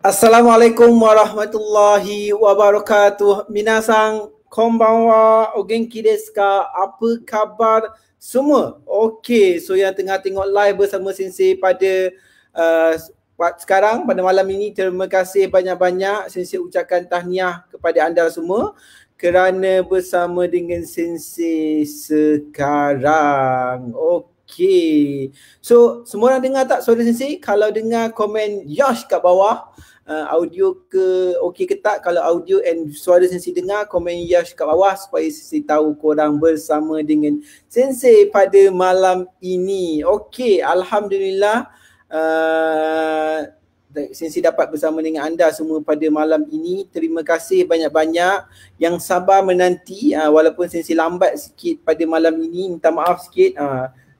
Assalamualaikum warahmatullahi wabarakatuh. Minasan konbanwa, o genki desu ka? Apa khabar semua? Okey, so yang tengah tengok live bersama Sensei pada sekarang, pada malam ini, terima kasih banyak-banyak. Sensei ucapkan tahniah kepada anda semua kerana bersama dengan Sensei sekarang. Okey. So, semua orang dengar tak suara Sensei? Kalau dengar, komen Yosh kat bawah. Audio ke okey ke tak? Kalau audio and suara Sensei dengar, komen Yash kat bawah supaya Sensei tahu korang bersama dengan Sensei pada malam ini. Okey, Alhamdulillah Sensei dapat bersama dengan anda semua pada malam ini. Terima kasih banyak-banyak yang sabar menanti walaupun Sensei lambat sikit pada malam ini. Minta maaf sikit.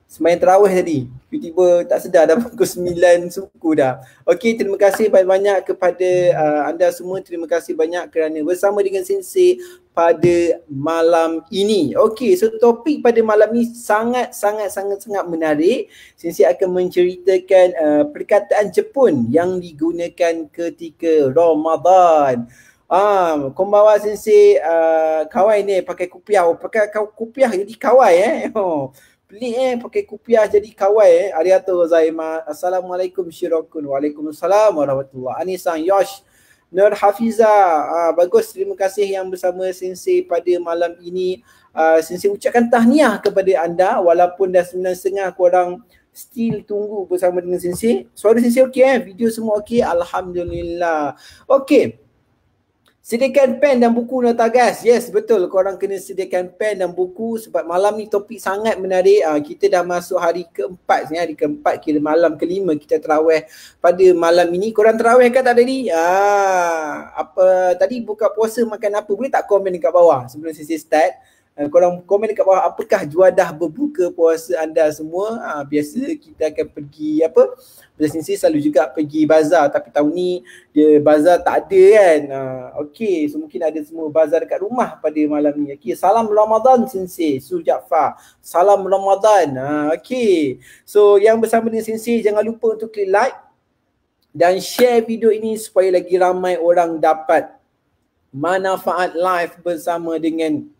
Sembahyang tarawih tadi, tiba-tiba tak sedar dah pukul 9 suku dah. Okey, terima kasih banyak-banyak kepada anda semua. Terima kasih banyak kerana bersama dengan Sensei pada malam ini. Okey, so topik pada malam ini sangat menarik. Sensei akan menceritakan perkataan Jepun yang digunakan ketika Ramadan. Konbanwa Sensei, kawai ni pakai kupiah. Pakai kupiah jadi kawai pelik pakai kupiah jadi kawai Arigatou gozaimasu. Assalamualaikum Shirokun. Waalaikumsalam warahmatullahi. Anisan Yosh Nur Hafiza. Bagus, terima kasih yang bersama Sensei pada malam ini. Sensei ucapkan tahniah kepada anda walaupun dah 9.30 korang still tunggu bersama dengan Sensei. Suara Sensei okey video semua okey, alhamdulillah. Okey. Sediakan pen dan buku nota guys. Yes, betul. Korang kena sediakan pen dan buku sebab malam ni topik sangat menarik. Kita dah masuk hari keempat sebenarnya. Hari keempat kira malam kelima kita terawih pada malam ini. Korang terawih kan tak tadi? Apa tadi buka puasa makan apa? Boleh tak komen dekat bawah sebelum sesi start? Korang komen dekat bawah apakah juadah berbuka puasa anda semua. Biasa kita akan pergi Sensei selalu juga pergi bazar, tapi tahun ni dia bazar tak ada kan. Okey, so mungkin ada semua bazar dekat rumah pada malam ni. Okey, salam Ramadan Sensei Su Jaafar. Salam Ramadan. Okey. So yang bersama dengan Sensei jangan lupa untuk klik like dan share video ini supaya lagi ramai orang dapat manfaat live bersama dengan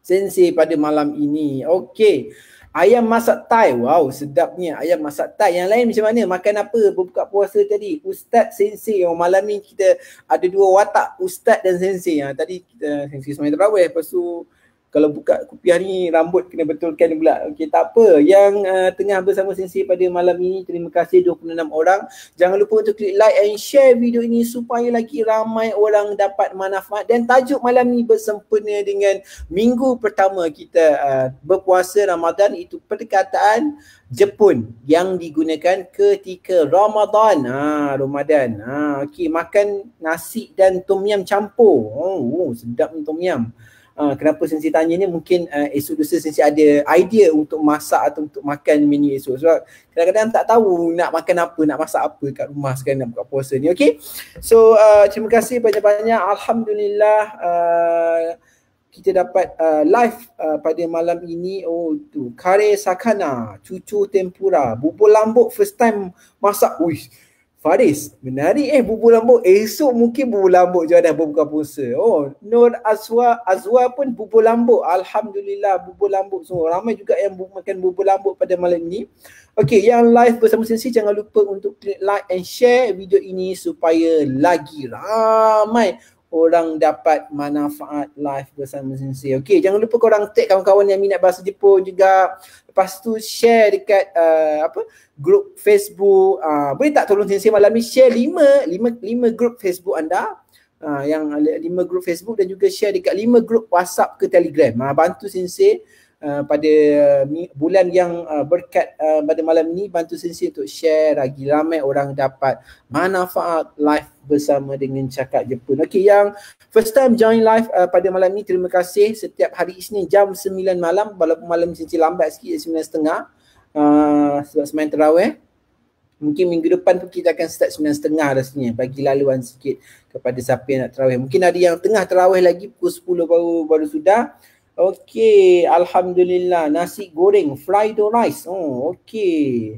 Sensei pada malam ini. Okey. Ayam masak Thai. Wow, sedapnya ayam masak Thai. Yang lain macam mana? Makan apa berbuka puasa tadi? Ustaz, Sensei. Malam ni kita ada dua watak, Ustaz dan Sensei. Tadi kita Sensei sembahyang tarawih. Lepas tu kalau buka kupiah ni rambut kena betulkan pula. Okey, tak apa. Yang tengah bersama Sensei pada malam ini, terima kasih 26 orang. Jangan lupa untuk klik like and share video ini supaya lagi ramai orang dapat manfaat. Dan tajuk malam ni bersempena dengan minggu pertama kita berpuasa Ramadan, itu perkataan Jepun yang digunakan ketika Ramadan. Ramadan. Okey, makan nasi dan tom yum campur. Sedap ni tom yum. Kenapa Sensei tanya ni, mungkin esok lusa Sensei ada idea untuk masak atau untuk makan menu esok. Sebab kadang-kadang tak tahu nak makan apa, nak masak apa kat rumah sekarang nak buka puasa ni. Okay, so terima kasih banyak-banyak. Alhamdulillah kita dapat live pada malam ini. Tu kare sakana, cucu tempura, bubur lambuk first time masak. Faris, menarik bubur lambuk. Esok mungkin bubur lambuk je dah berbuka puasa. Nur Azwa pun bubur lambuk. Alhamdulillah bubur lambuk semua. Ramai juga yang makan bubur lambuk pada malam ini. Okey, yang live bersama Sensei jangan lupa untuk klik like and share video ini supaya lagi ramai orang dapat manfaat live bersama Sensei. Okey, jangan lupa korang tag kawan-kawan yang minat bahasa Jepun juga. Lepas tu share dekat grup Facebook. Boleh tak tolong Sensei malam ni share 5 grup Facebook anda. Yang 5 grup Facebook dan juga share dekat 5 grup WhatsApp ke Telegram. Bantu Sensei pada bulan yang berkat pada malam ni, bantu Sensei untuk share lagi ramai orang dapat manfaat live bersama dengan Cakap Jepun. Okey, yang first time join live pada malam ni, terima kasih. Setiap hari Isnin jam 9 malam, walaupun malam Sensei lambat sikit 9.30 sebab sembahyang tarawih. Mungkin minggu depan pun kita akan start 9.30 rasanya, bagi laluan sikit kepada siapa yang nak tarawih. Mungkin ada yang tengah tarawih lagi pukul 10 baru sudah. Okey, alhamdulillah. Nasi goreng fried rice. Okey.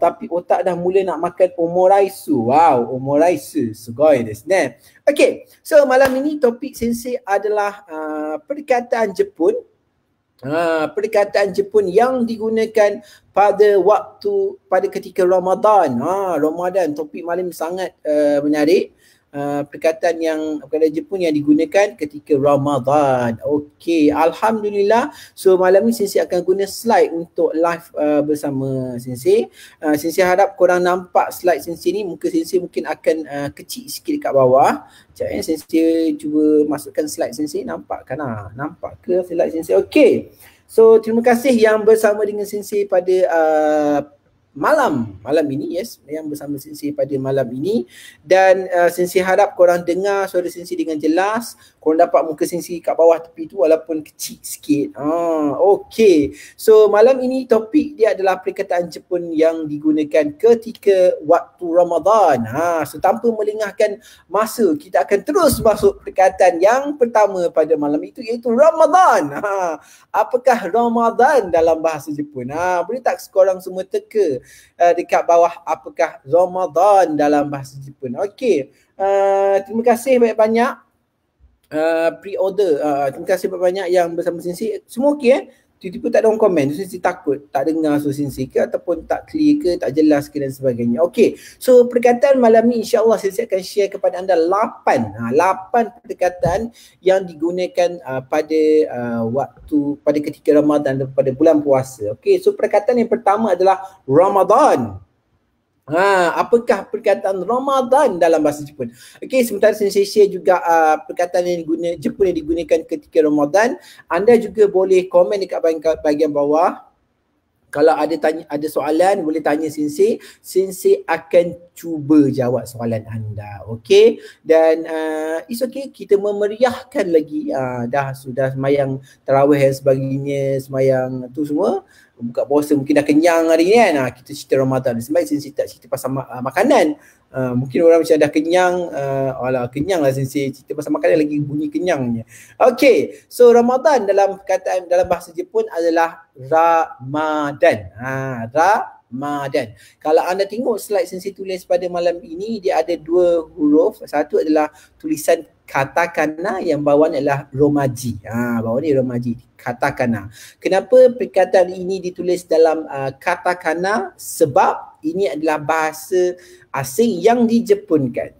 tapi otak dah mula nak makan omoraisu. Wow, omoraisu. Sugoi desu ne. Okay, so malam ini topik sensei adalah perkataan Jepun. Perkataan Jepun yang digunakan pada ketika Ramadan. Ramadan, topik malam sangat menarik. Perkataan Jepun yang digunakan ketika Ramadan. Okey, alhamdulillah. So malam ni Sensei akan guna slide untuk live bersama Sensei. Sensei harap korang nampak slide Sensei ni. Muka Sensei mungkin akan kecil sikit dekat bawah. Sekejap ya, Sensei cuba masukkan slide Sensei. Nampak kan? Nampak ke slide Sensei? Okey. So terima kasih yang bersama dengan Sensei pada malam ini, yes, yang bersama Sensei pada malam ini. Dan Sensei harap korang dengar suara Sensei dengan jelas. Korang dapat muka Sensei kat bawah tepi tu walaupun kecil sikit. Okay, so malam ini topik dia adalah perkataan Jepun yang digunakan ketika waktu Ramadan. So tanpa melengahkan masa, kita akan terus masuk perkataan yang pertama pada malam itu, iaitu Ramadan. Apakah Ramadan dalam bahasa Jepun? Boleh tak korang semua teka dekat bawah apakah Ramadan dalam bahasa Jepun? Okey, terima kasih banyak-banyak pre-order. Terima kasih banyak-banyak yang bersama Sensei. Semua okey Tiba-tiba tak ada orang komen. Sensei takut tak dengar suara Sensei ke ataupun tak clear ke, tak jelas ke dan sebagainya. Okey, so perkataan malam ni insya-Allah Sensei akan share kepada anda 8 perkataan yang digunakan pada ketika Ramadan dan pada bulan puasa. Okey, so perkataan yang pertama adalah Ramadan. Apakah perkataan Ramadan dalam bahasa Jepun? Okey, sementara Sensei share juga perkataan Jepun yang digunakan ketika Ramadan. Anda juga boleh komen dekat bahagian bawah. Kalau ada soalan boleh tanya Sensei. Sensei akan cuba jawab soalan anda. Okey, dan it's okay, kita memeriahkan lagi. Sudah semayang tarawih dan sebagainya, semayang tu semua. Buka puasa mungkin dah kenyang hari ni kan. Kita cerita Ramadan. Sebab Sensei tak cerita pasal makanan. Mungkin orang macam dah kenyang. Kenyang lah Sensei cerita pasal makanan lagi bunyi kenyangnya. Okay, so Ramadan dalam bahasa Jepun adalah Ramadan. Ramadan. Kalau anda tengok slide Sensei tulis pada malam ini, dia ada 2 huruf. Satu adalah tulisan katakana, yang bawah ni adalah romaji. Bawah ni romaji, katakana. Kenapa perkataan ini ditulis dalam katakana? Sebab ini adalah bahasa asing yang dijepunkan.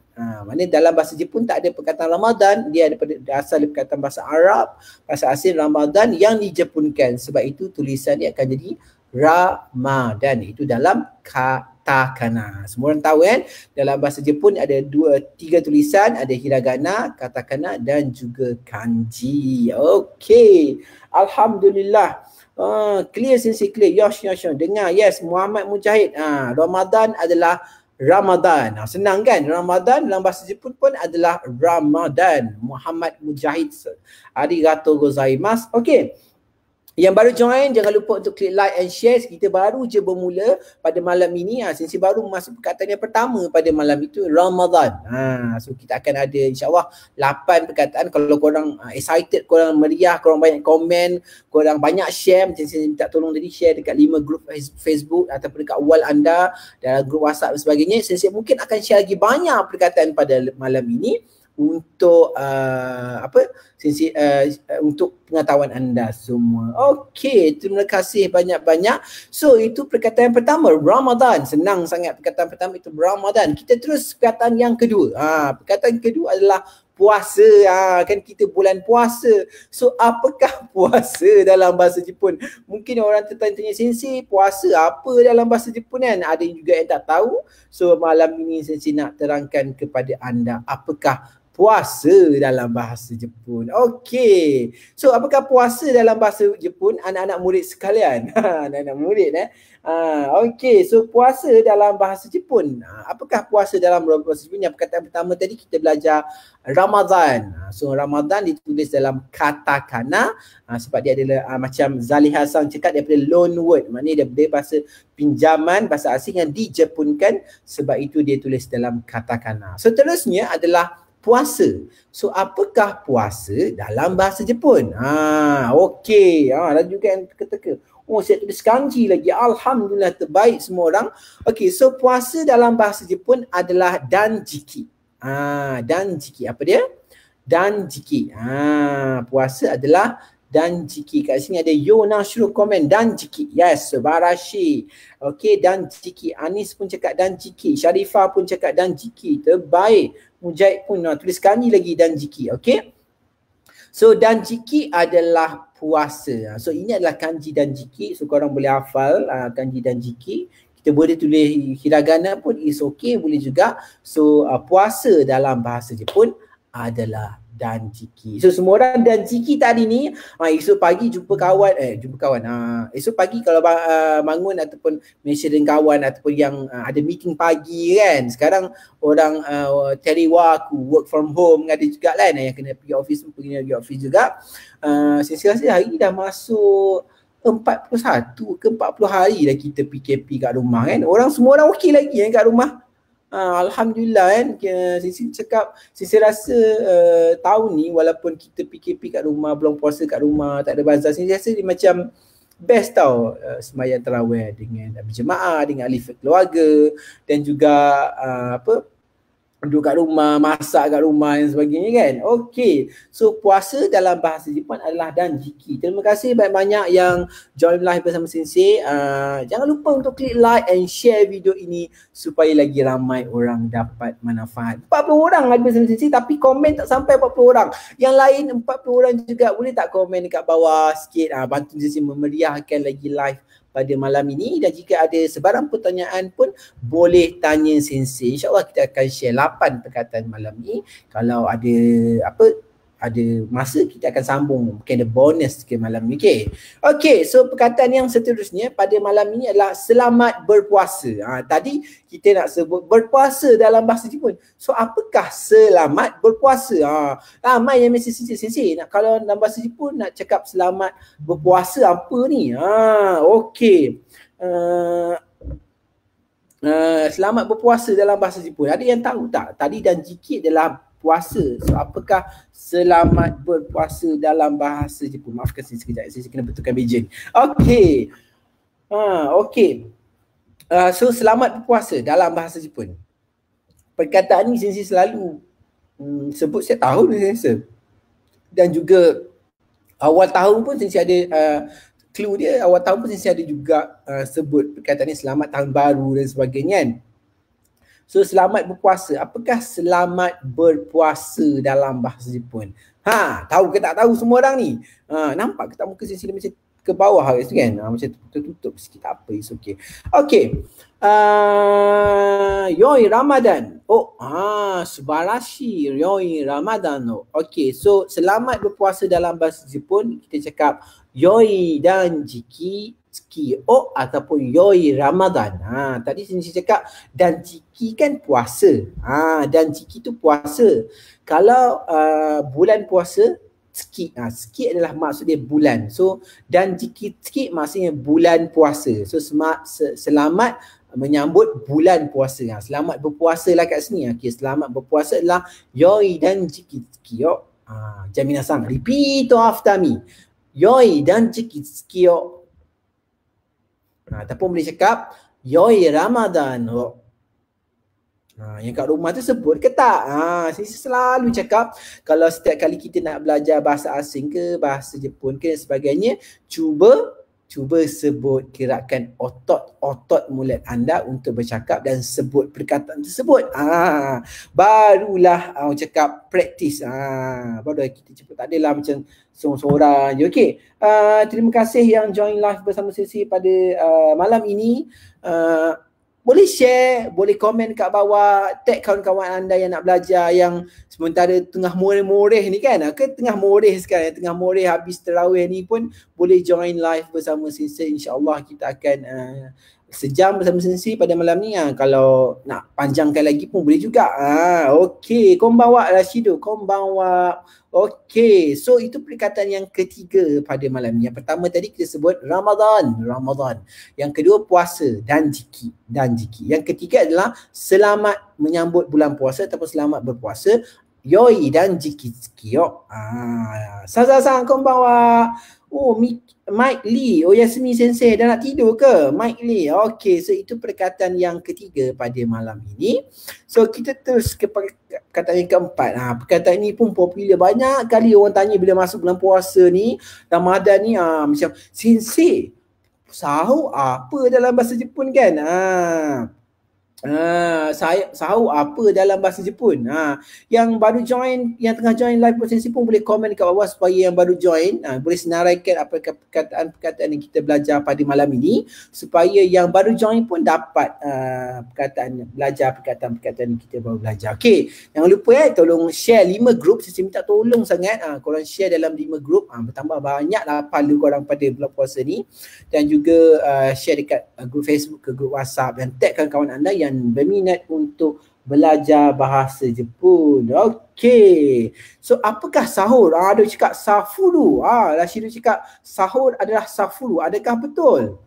Maknanya dalam bahasa Jepun tak ada perkataan Ramadan, dia ada asal perkataan bahasa Arab, bahasa asing Ramadan yang dijepunkan. Sebab itu tulisan dia akan jadi Ramadan. Itu dalam katakana. Semua orang tahu kan, dalam bahasa Jepun ada 3 tulisan, ada hiragana, katakana dan juga kanji. Okey, alhamdulillah. Clear Sensei, clear. Yosh. Dengar, yes, Muhammad Mujahid. Ramadan adalah Ramadan. Senang kan? Ramadan dalam bahasa Jepun pun adalah Ramadan. Muhammad Mujahid. Arigatou gozaimasu. Okey. Yang baru join, jangan lupa untuk klik like and share. Kita baru je bermula pada malam ini. Sensei baru masuk perkataan yang pertama pada malam itu, Ramadan. So kita akan ada insyaAllah 8 perkataan. Kalau korang excited, korang meriah, korang banyak komen, korang banyak share. Macam saya minta tolong tadi, share dekat 5 grup Facebook ataupun dekat wall anda, dalam grup WhatsApp dan sebagainya. Sensei mungkin akan share lagi banyak perkataan pada malam ini untuk Sensei untuk pengetahuan anda semua. Okey, terima kasih banyak-banyak. So itu perkataan pertama, Ramadan. Senang sangat perkataan pertama itu Ramadan. Kita terus perkataan yang kedua. Perkataan kedua adalah puasa. Kan kita bulan puasa. So apakah puasa dalam bahasa Jepun? Mungkin orang tertanya, Sensei, puasa apa dalam bahasa Jepun kan? Ada juga yang tak tahu. So malam ini Sensei nak terangkan kepada anda apakah puasa dalam bahasa Jepun. Okey. So apakah puasa dalam bahasa Jepun, anak-anak murid sekalian? Anak-anak murid okey. So puasa dalam bahasa Jepun. Apakah puasa dalam bahasa Jepun? Yang perkataan pertama tadi kita belajar Ramadan. So Ramadan ditulis dalam katakana sebab dia adalah macam Zaliha Sang cakap, daripada loan word. Maknanya dia bahasa pinjaman, bahasa asing yang dijepunkan, sebab itu dia tulis dalam katakana. Seterusnya adalah puasa. So apakah puasa dalam bahasa Jepun? Okey. Ada juga yang teka-teka. Oh, saya tulis kanji lagi. Alhamdulillah, terbaik semua orang. Okey, so puasa dalam bahasa Jepun adalah danjiki. Danjiki. Apa dia? Danjiki. Puasa adalah danjiki. Kat sini ada Yona suruh komen danjiki. Yes, subarashi. Okey, danjiki. Anis pun cakap danjiki. Sharifah pun cakap danjiki. Terbaik. Mujahid pun tulis kanji lagi danjiki. Okey. So danjiki adalah puasa. So ini adalah kanji danjiki. So korang boleh hafal kanji danjiki. Kita boleh tulis hiragana pun is okay, boleh juga. So puasa dalam bahasa Jepun adalah danjiki. So semua orang danjiki tadi ni, esok pagi jumpa kawan, esok pagi kalau bangun ataupun mesej dengan kawan ataupun yang ada meeting pagi kan. Sekarang orang telework, work from home ada juga kan, yang kena pergi office pun pergi office juga. Saya rasa hari ni dah masuk 41 ke 40 hari dah kita PKP kat rumah kan. Semua orang okey lagi kan kat rumah. Alhamdulillah kan. Sisi cakap, Sisi rasa tahun ni walaupun kita PKP kat rumah, belum puasa kat rumah, tak ada bazar, Sisi rasa dia macam best tau. Sembahyang tarawih dengan berjemaah, dengan ahli keluarga, dan juga duduk kat rumah, masak kat rumah dan sebagainya kan. Okey. So puasa dalam bahasa Jepun adalah danjiki. Terima kasih banyak-banyak yang join live bersama Sensei. Jangan lupa untuk klik like and share video ini supaya lagi ramai orang dapat manfaat. 40 orang ada bersama Sensei tapi komen tak sampai 40 orang. Yang lain 40 orang juga, boleh tak komen dekat bawah sikit, bantu Sensei memeriahkan lagi live pada malam ini. Dan jika ada sebarang pertanyaan pun boleh tanya Sensei. InsyaAllah kita akan share 8 perkataan malam ni. Kalau ada masa kita akan sambung, mungkin ada bonus ke malam ni. Okay, so perkataan yang seterusnya pada malam ini adalah selamat berpuasa. Tadi kita nak sebut berpuasa dalam bahasa Jepun. So apakah selamat berpuasa? Ramai yang mesti Sensei nak, kalau dalam bahasa Jepun nak cakap selamat berpuasa apa ni? Okay. Selamat berpuasa dalam bahasa Jepun. Ada yang tahu tak? Tadi danjiki adalah puasa. So apakah selamat berpuasa dalam bahasa Jepun? Maafkan saya sekejap, saya kena betulkan meja ni. Okay. So selamat berpuasa dalam bahasa Jepun. Perkataan ni Sensei selalu sebut setiap tahun Sensei. Dan juga awal tahun pun Sensei ada clue dia. Awal tahun pun Sensei ada juga sebut perkataan ni selamat tahun baru dan sebagainya kan. So selamat berpuasa. Apakah selamat berpuasa dalam bahasa Jepun? Tahu ke tak tahu semua orang ni? Nampak ke tak muka Sensei macam ke bawah kan? Macam tertutup sikit, tak apa, it's okay. Okay. Yoi Ramadan. Subarashi. Yoi Ramadan. Okay, so selamat berpuasa dalam bahasa Jepun kita cakap Yoi danjiki ataupun Yoi Ramadan. Tadi Sensei cakap danjiki kan puasa. Danjiki tu puasa. Kalau bulan puasa, tsuki adalah maksud dia bulan. So danjiki tsuki maksudnya bulan puasa. So selamat menyambut bulan puasa. Selamat berpuasa lah kat sini. Okay, selamat berpuasa adalah Yoi danjiki tsuki yo. Jaminasan, repeat after me. Yoi danjiki tsuki yo. Ataupun boleh cakap Yoi Ramadan. Yang kat rumah tu sebut ke tak? Saya selalu cakap kalau setiap kali kita nak belajar bahasa asing ke, bahasa Jepun ke dan sebagainya, cuba sebut gerakan otot mulut anda untuk bercakap dan sebut perkataan tersebut. Barulah orang cakap praktis. Baru kita cepat, tak adalah macam seorang-seorang je. Okay. Terima kasih yang join live bersama Sensei pada malam ini. Boleh share, boleh komen kat bawah, tag kawan-kawan anda yang nak belajar, yang sementara tengah moreh-moreh ni kan, tengah moreh sekarang, tengah moreh habis tarawih ni pun boleh join live bersama Sensei. InsyaAllah kita akan sejam bersama Sensei pada malam ni. Kalau nak panjangkan lagi pun boleh juga. Okay, konbanwa Rashido, konbanwa. Okay, so itu perkataan yang ketiga pada malam ni. Yang pertama tadi kita sebut Ramadan. Yang kedua puasa, danjiki. Yang ketiga adalah selamat menyambut bulan puasa ataupun selamat berpuasa. Yoi dan Jiki Tsukio. Saza-san konbanwa. Oh, Mike Lee. Oh, Yasumi Sensei dah nak tidur ke? Mike Lee. Okay, so itu perkataan yang ketiga pada malam ini. So kita terus ke perkataan yang keempat. Perkataan ini pun popular. Banyak kali orang tanya bila masuk bulan puasa ni, Ramadan ni, macam Sensei, sahur apa dalam bahasa Jepun kan? Saya sahur apa dalam bahasa Jepun. Yang baru join, yang tengah join live potensi pun boleh komen kat bawah supaya yang baru join boleh senaraikan apa perkataan-perkataan yang kita belajar pada malam ini supaya yang baru join pun dapat belajar perkataan-perkataan yang kita baru belajar. Okey, jangan lupa tolong share 5 grup. Saya minta tolong sangat korang share dalam 5 grup. Bertambah banyaklah pahala korang pada bulan puasa ni, dan juga share dekat grup Facebook ke grup WhatsApp, dan tag kawan-kawan anda yang berminat untuk belajar bahasa Jepun. Okey. So apakah sahur? Ada cakap safuru. Rashidu cakap sahur adalah safuru. Adakah betul?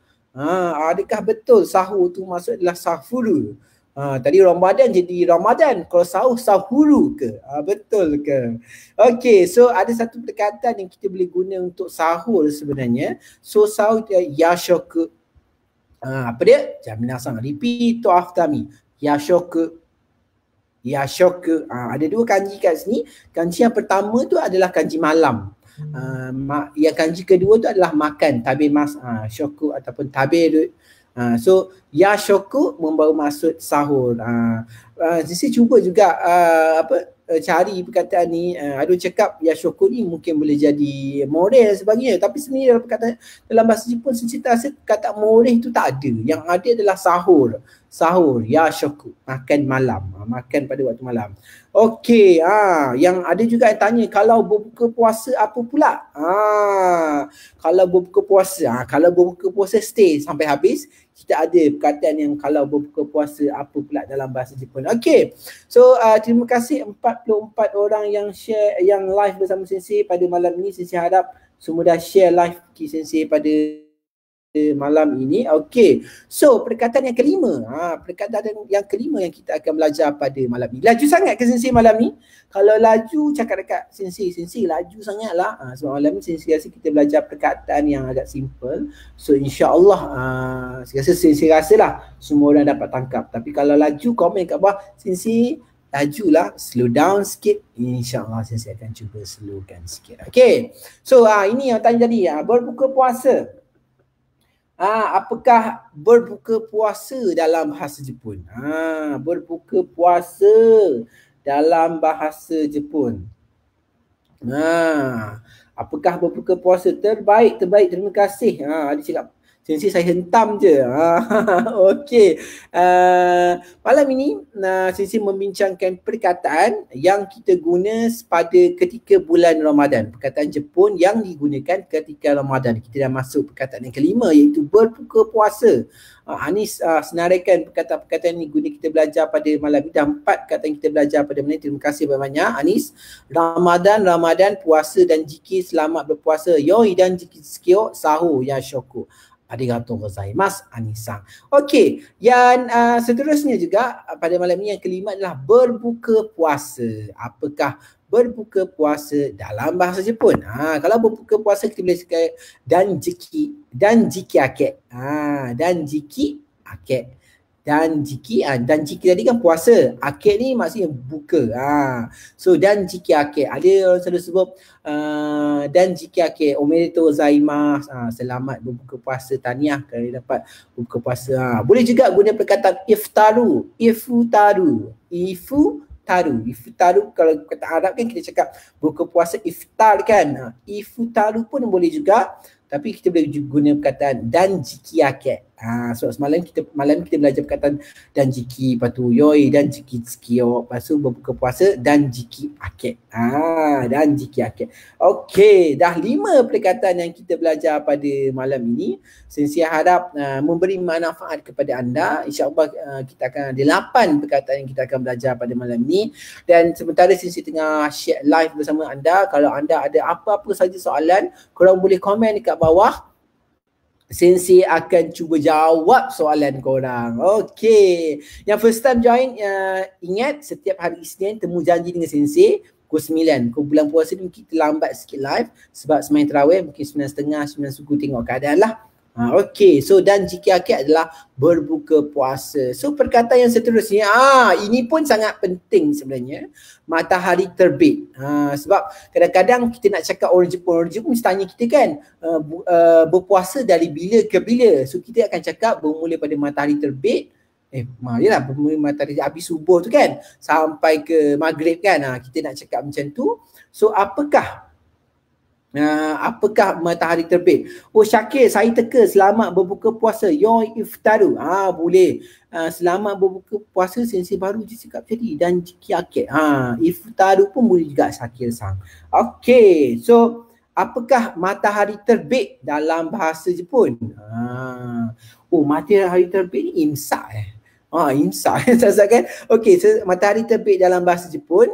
Adakah betul sahur tu maksud adalah safuru? Tadi Ramadan jadi Ramadan. Kalau sahur sahuru ke? Betul ke? Okey, so ada satu perkataan yang kita boleh guna untuk sahur sebenarnya. So sahur yashoku. Apa dia? Jaminasang, repeat to after me. Yashoku. Yashoku. Ada 2 kanji kat sini. Kanji yang pertama tu adalah kanji malam. Yang kanji kedua tu adalah makan, tabemas. Shoku ataupun taberu. So yashoku membawa maksud sahur. Saya cuba juga cari perkataan ni. Ada cakap yashoku ni mungkin boleh jadi moreh dan sebagainya, tapi sebenarnya dalam perkataan dalam bahasa Jepun saya kata moreh tu tak ada. Yang ada adalah sahur. Sahur, yashoku, makan malam, makan pada waktu malam. Okey, yang ada juga yang tanya kalau berbuka puasa apa pula? Kalau berbuka puasa, kalau berbuka puasa stay sampai habis. Kita ada perkataan yang kalau berbuka puasa apa pula dalam bahasa Jepun. Okey. So terima kasih 44 orang yang share, yang live bersama Sensei pada malam ini. Sensei harap semua dah share live Sensei pada malam ini. Okey. So perkataan yang kelima. Perkataan yang kelima yang kita akan belajar pada malam ini. Laju sangat ke Sensei malam ni? Kalau laju cakap dekat Sensei laju sangatlah. Sebab malam ni Sensei rasa kita belajar perkataan yang agak simple. So insya-Allah Sensei rasa lah semua orang dapat tangkap. Tapi kalau laju komen kat bawah, Sensei lajulah, slow down sikit. InsyaAllah Sensei akan cuba slowkan sikit. Okay. So ini yang tanya tadi, berbuka puasa. Apakah berbuka puasa dalam bahasa Jepun? Berbuka puasa dalam bahasa Jepun. Apakah berbuka puasa? Terbaik. Terima kasih. Ada cakap Sensei saya hentam je. Okey. Malam ini Sensei membincangkan perkataan yang kita guna pada ketika bulan Ramadan. Perkataan Jepun yang digunakan ketika Ramadan. Kita dah masuk perkataan yang kelima, iaitu berbuka puasa. Anis senaraikan perkataan-perkataan ini guna kita belajar pada malam ini. Dah 4 perkataan kita belajar pada malam ini. Terima kasih banyak Anis. Ramadan, puasa dan jiki, selamat berpuasa. Yoi dan jiki tsukio, sahur yashoku. Arigatou gozaimasu, Anisang. Okey, yang seterusnya juga pada malam ini yang kelima adalah berbuka puasa. Apakah berbuka puasa dalam bahasa Jepun? Kalau berbuka puasa kita boleh cakap danjiki ake. Danjiki ake. Danjiki tadi kan puasa. Ake ni maksudnya buka. So danjiki ake. Ada orang selalu sebut danjiki ake omedetou gozaimasu. Selamat berbuka puasa, tahniah kerana dapat berbuka puasa. Boleh juga guna perkataan iftaru. Iftaru kalau kata Arab kan kita cakap buka puasa iftar kan. Iftaru pun boleh juga, tapi kita boleh guna perkataan danjiki ake. So malam kita belajar perkataan danjiki, lepas tu yoi danjiki tsukio, lepas tu berbuka puasa danjiki ake. Danjiki ake. Okey, dah 5 perkataan yang kita belajar pada malam ini. Sensei harap memberi manfaat kepada anda. InsyaAllah kita akan ada 8 perkataan yang kita akan belajar pada malam ini. Dan sementara Sensei tengah share live bersama anda, kalau anda ada apa-apa saja soalan, korang boleh komen dekat bawah. Sensei akan cuba jawab soalan korang. Okay. Yang first time join, ingat setiap hari Isnin temu janji dengan Sensei pukul 9. Kau bulan puasa ni mungkin terlambat sikit live sebab semain terawih mungkin 9.30, 9 suku tengok keadaan lah. Okay, so dan jika akhir adalah berbuka puasa. So perkataan yang seterusnya, ini pun sangat penting sebenarnya, matahari terbit. Sebab kadang-kadang kita nak cakap orang Jepun mesti tanya kita kan, berpuasa dari bila ke bila. So kita akan cakap bermula pada matahari terbit, yelah bermula matahari habis subuh tu kan, sampai ke maghrib kan. Kita nak cakap macam tu. So apakah matahari terbit? Oh Syakir, saya teka selamat berbuka puasa. Yo iftaru. Boleh. Selamat berbuka puasa, Sensei baru je cakap tadi. Dan kiaket. Iftaru pun boleh juga, Syakir sang. Okay. So apakah matahari terbit dalam bahasa Jepun? Oh, matahari terbit ni imsak imsak. Kan? Okay, so matahari terbit dalam bahasa Jepun.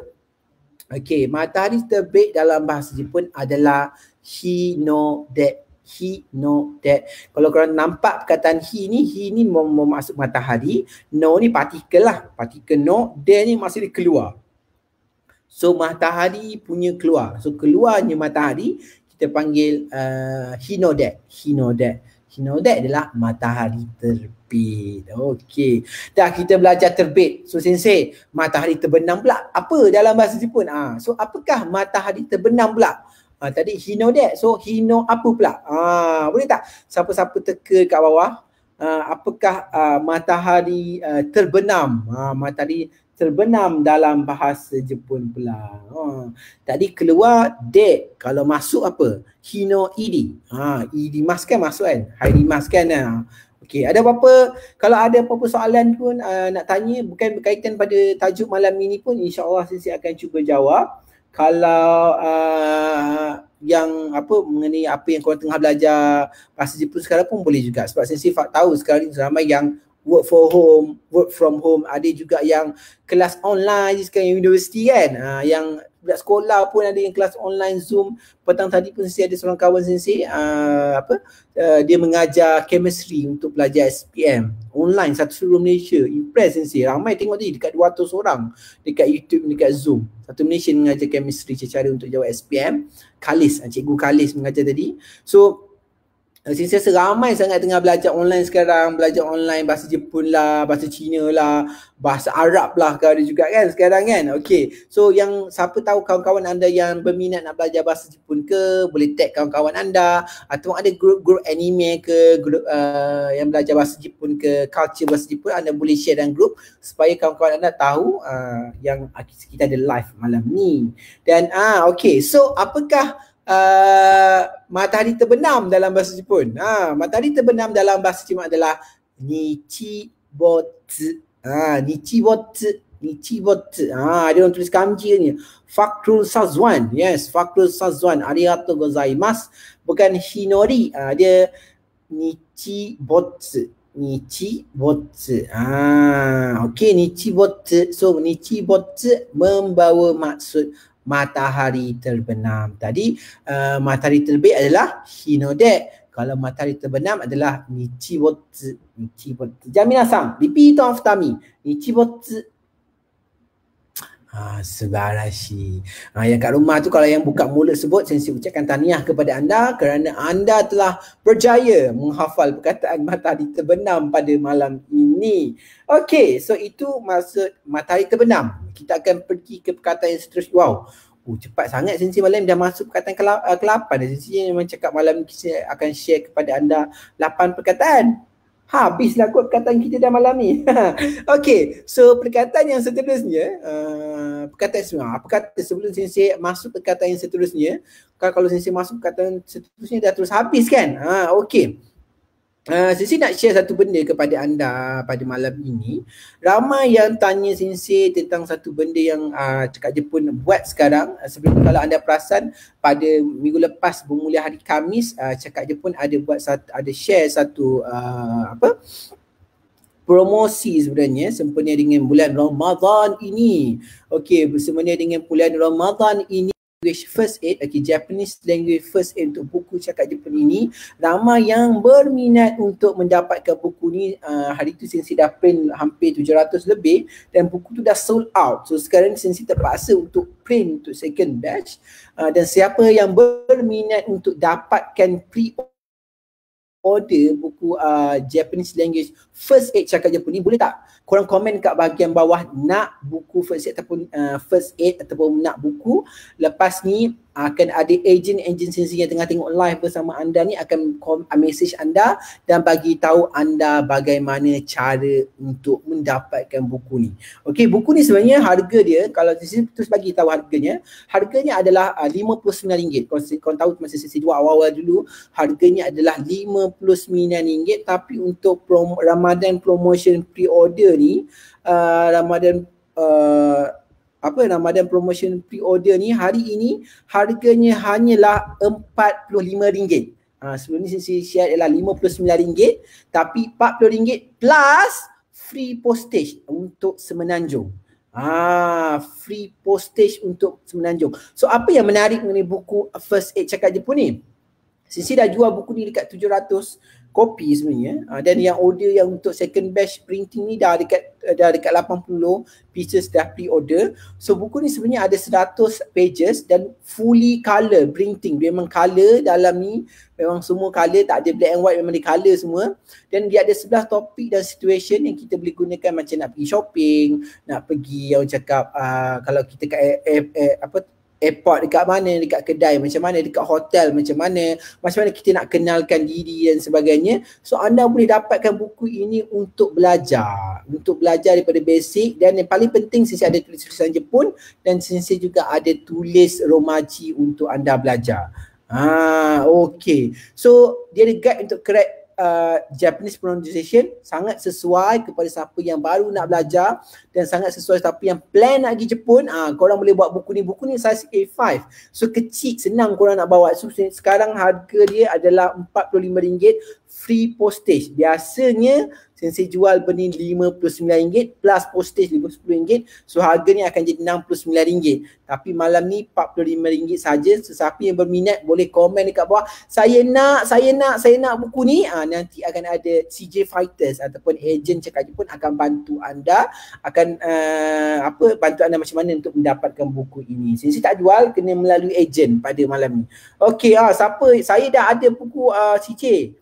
Okay, matahari terbit dalam bahasa Jepun adalah hinode. Hinode. Kalau korang nampak perkataan hi ni mau masuk matahari, no ni partikel lah. Partikel no, de ni maksudnya keluar. So matahari punya keluar. So keluarnya matahari kita panggil hinode. Hinode. Hinode adalah matahari terbit. Okey. Dah kita belajar terbit. So Sensei, matahari terbenam pula. Apa dalam bahasa Jepun? So apakah matahari terbenam pula? Tadi hinode. So hino apa pula? Boleh tak siapa-siapa teka kat bawah? Apakah matahari terbenam? Matahari terbenam dalam bahasa Jepun pula. Tadi keluar de, kalau masuk apa? Hino idi. Idi mas kan masuk kan? Hairi mas kan? Okey, ada apa-apa, kalau ada apa-apa soalan pun nak tanya bukan berkaitan pada tajuk malam ini pun, insya-Allah saya akan cuba jawab. Kalau yang mengenai apa yang korang tengah belajar bahasa Jepun sekarang pun boleh juga, sebab saya tahu sekarang ni ramai yang work from home, ada juga yang kelas online sekarang universiti kan, yang budak sekolah pun ada yang kelas online Zoom. Petang tadi pun saya ada seorang kawan Sensei dia mengajar chemistry untuk pelajar SPM online satu seluruh Malaysia. Impress Sensei, ramai tengok tadi, dekat 200 orang dekat YouTube, dekat Zoom. Satu Malaysia mengajar chemistry secara untuk jawab SPM. Kalis, cikgu Kalis mengajar tadi. So Sensei rasa ramai sangat tengah belajar online sekarang, belajar online bahasa Jepun lah, bahasa Cina lah, bahasa Arab lah, ada juga kan sekarang kan. Okay, so yang siapa tahu kawan-kawan anda yang berminat nak belajar bahasa Jepun ke, boleh tag kawan-kawan anda, atau ada grup-grup anime ke, grup yang belajar bahasa Jepun ke, culture bahasa Jepun, anda boleh share dalam grup supaya kawan-kawan anda tahu yang kita ada live malam ni. Dan okay, so apakah matahari terbenam dalam bahasa Jepun? Matahari terbenam dalam bahasa Jepun adalah nichibotsu. Nichibotsu. Nichibotsu. Dia orang tulis kanji ni. Fakrul Sazwan. Yes, Fakrul Sazwan. Arigatou gozaimasu. Bukan hinori. Dia nichibotsu. Nichibotsu. Okay, nichibotsu. So nichibotsu membawa maksud matahari terbenam. Tadi matahari terbit adalah hinode. Kalau matahari terbenam adalah nichibotsu. Nichibotsu. Jaminasan, repeat after me. Nichibotsu. Subarashi. Yang kat rumah tu kalau yang buka mulut sebut, saya ucapkan tahniah kepada anda kerana anda telah berjaya menghafal perkataan matahari terbenam pada malam ini. Okey, so itu maksud matahari terbenam. Kita akan pergi ke perkataan yang seterusnya. Wow, cepat sangat Sensei malam dah masuk perkataan ke-8. Sensei memang cakap malam ni saya akan share kepada anda 8 perkataan. Habislah kot perkataan kita dah malam ni. Okay, so perkataan yang seterusnya, perkataan sebelum Sensei masuk perkataan yang seterusnya, kalau Sensei masuk perkataan seterusnya dah terus habis kan? Okay. Sensei nak share satu benda kepada anda pada malam ini. Ramai yang tanya Sensei tentang satu benda yang cakap Jepun buat sekarang. Sebelum kalau anda perasan, pada minggu lepas bermula hari Khamis, cakap Jepun ada share satu promosi sebenarnya sempena dengan bulan Ramadan ini. Okey, sempena dengan bulan Ramadan ini language first aid, Japanese language first aid untuk buku cakap Jepun ini, ramai yang berminat untuk mendapatkan buku ni. Hari tu Sensei dah print hampir 700 lebih dan buku tu dah sold out. So sekarang Sensei terpaksa untuk print untuk second batch, dan siapa yang berminat untuk dapatkan pre-order buku Japanese language first aid cakap Jepun ni, boleh tak korang komen kat bahagian bawah nak buku first aid ataupun nak buku. Lepas ni akan ada agent Sensei yang tengah tengok live bersama anda ni akan message anda dan bagi tahu anda bagaimana cara untuk mendapatkan buku ni. Okey, buku ni sebenarnya harga dia, kalau Sensei terus bagi tahu harganya adalah RM59. Korang tahu masa Sensei jual awal-awal dulu, harganya adalah RM59, tapi untuk Ramadan promotion pre-order ni, Ramadan promotion pre-order ni hari ini harganya hanyalah RM45. Sebelum ni Sensei share adalah RM59, tapi RM40 plus free postage untuk Semenanjung. Free postage untuk Semenanjung. So apa yang menarik mengenai buku First Aid Cakap Jepun ni? Sensei dah jual buku ni dekat 700 kopi sebenarnya, dan yang order yang untuk second batch printing ni dah dekat 80 pieces dah pre-order. So buku ni sebenarnya ada 100 pages dan fully color printing. Memang color dalam ni, memang semua color, tak ada black and white, memang dia color semua. Dan dia ada 11 topik dan situation yang kita boleh gunakan, macam nak pergi shopping, nak pergi yang cakap kalau kita kat airport dekat mana, dekat kedai macam mana, dekat hotel macam mana kita nak kenalkan diri dan sebagainya. So anda boleh dapatkan buku ini untuk belajar daripada basic, dan yang paling penting Sensei ada tulis-tulisan Jepun dan Sensei juga ada tulis romaji untuk anda belajar. Okay. So dia ada guide untuk correct Japanese pronunciation, sangat sesuai kepada siapa yang baru nak belajar dan sangat sesuai siapa yang plan nak pergi Jepun. Korang boleh buat buku ni size A5. So kecil, senang korang nak bawa. So sekarang harga dia adalah RM45 free postage. Biasanya Sensei jual benda RM59 plus postage RM50. So harga ni akan jadi RM69. Tapi malam ni RM45 saja. So siapa yang berminat boleh komen dekat bawah, saya nak buku ni. Nanti akan ada CJ Fighters ataupun agent Cakap Jepun akan bantu anda, akan bantu anda macam mana untuk mendapatkan buku ini. Sensei tak jual, kena melalui agent pada malam ni. Okey, saya dah ada buku CJ.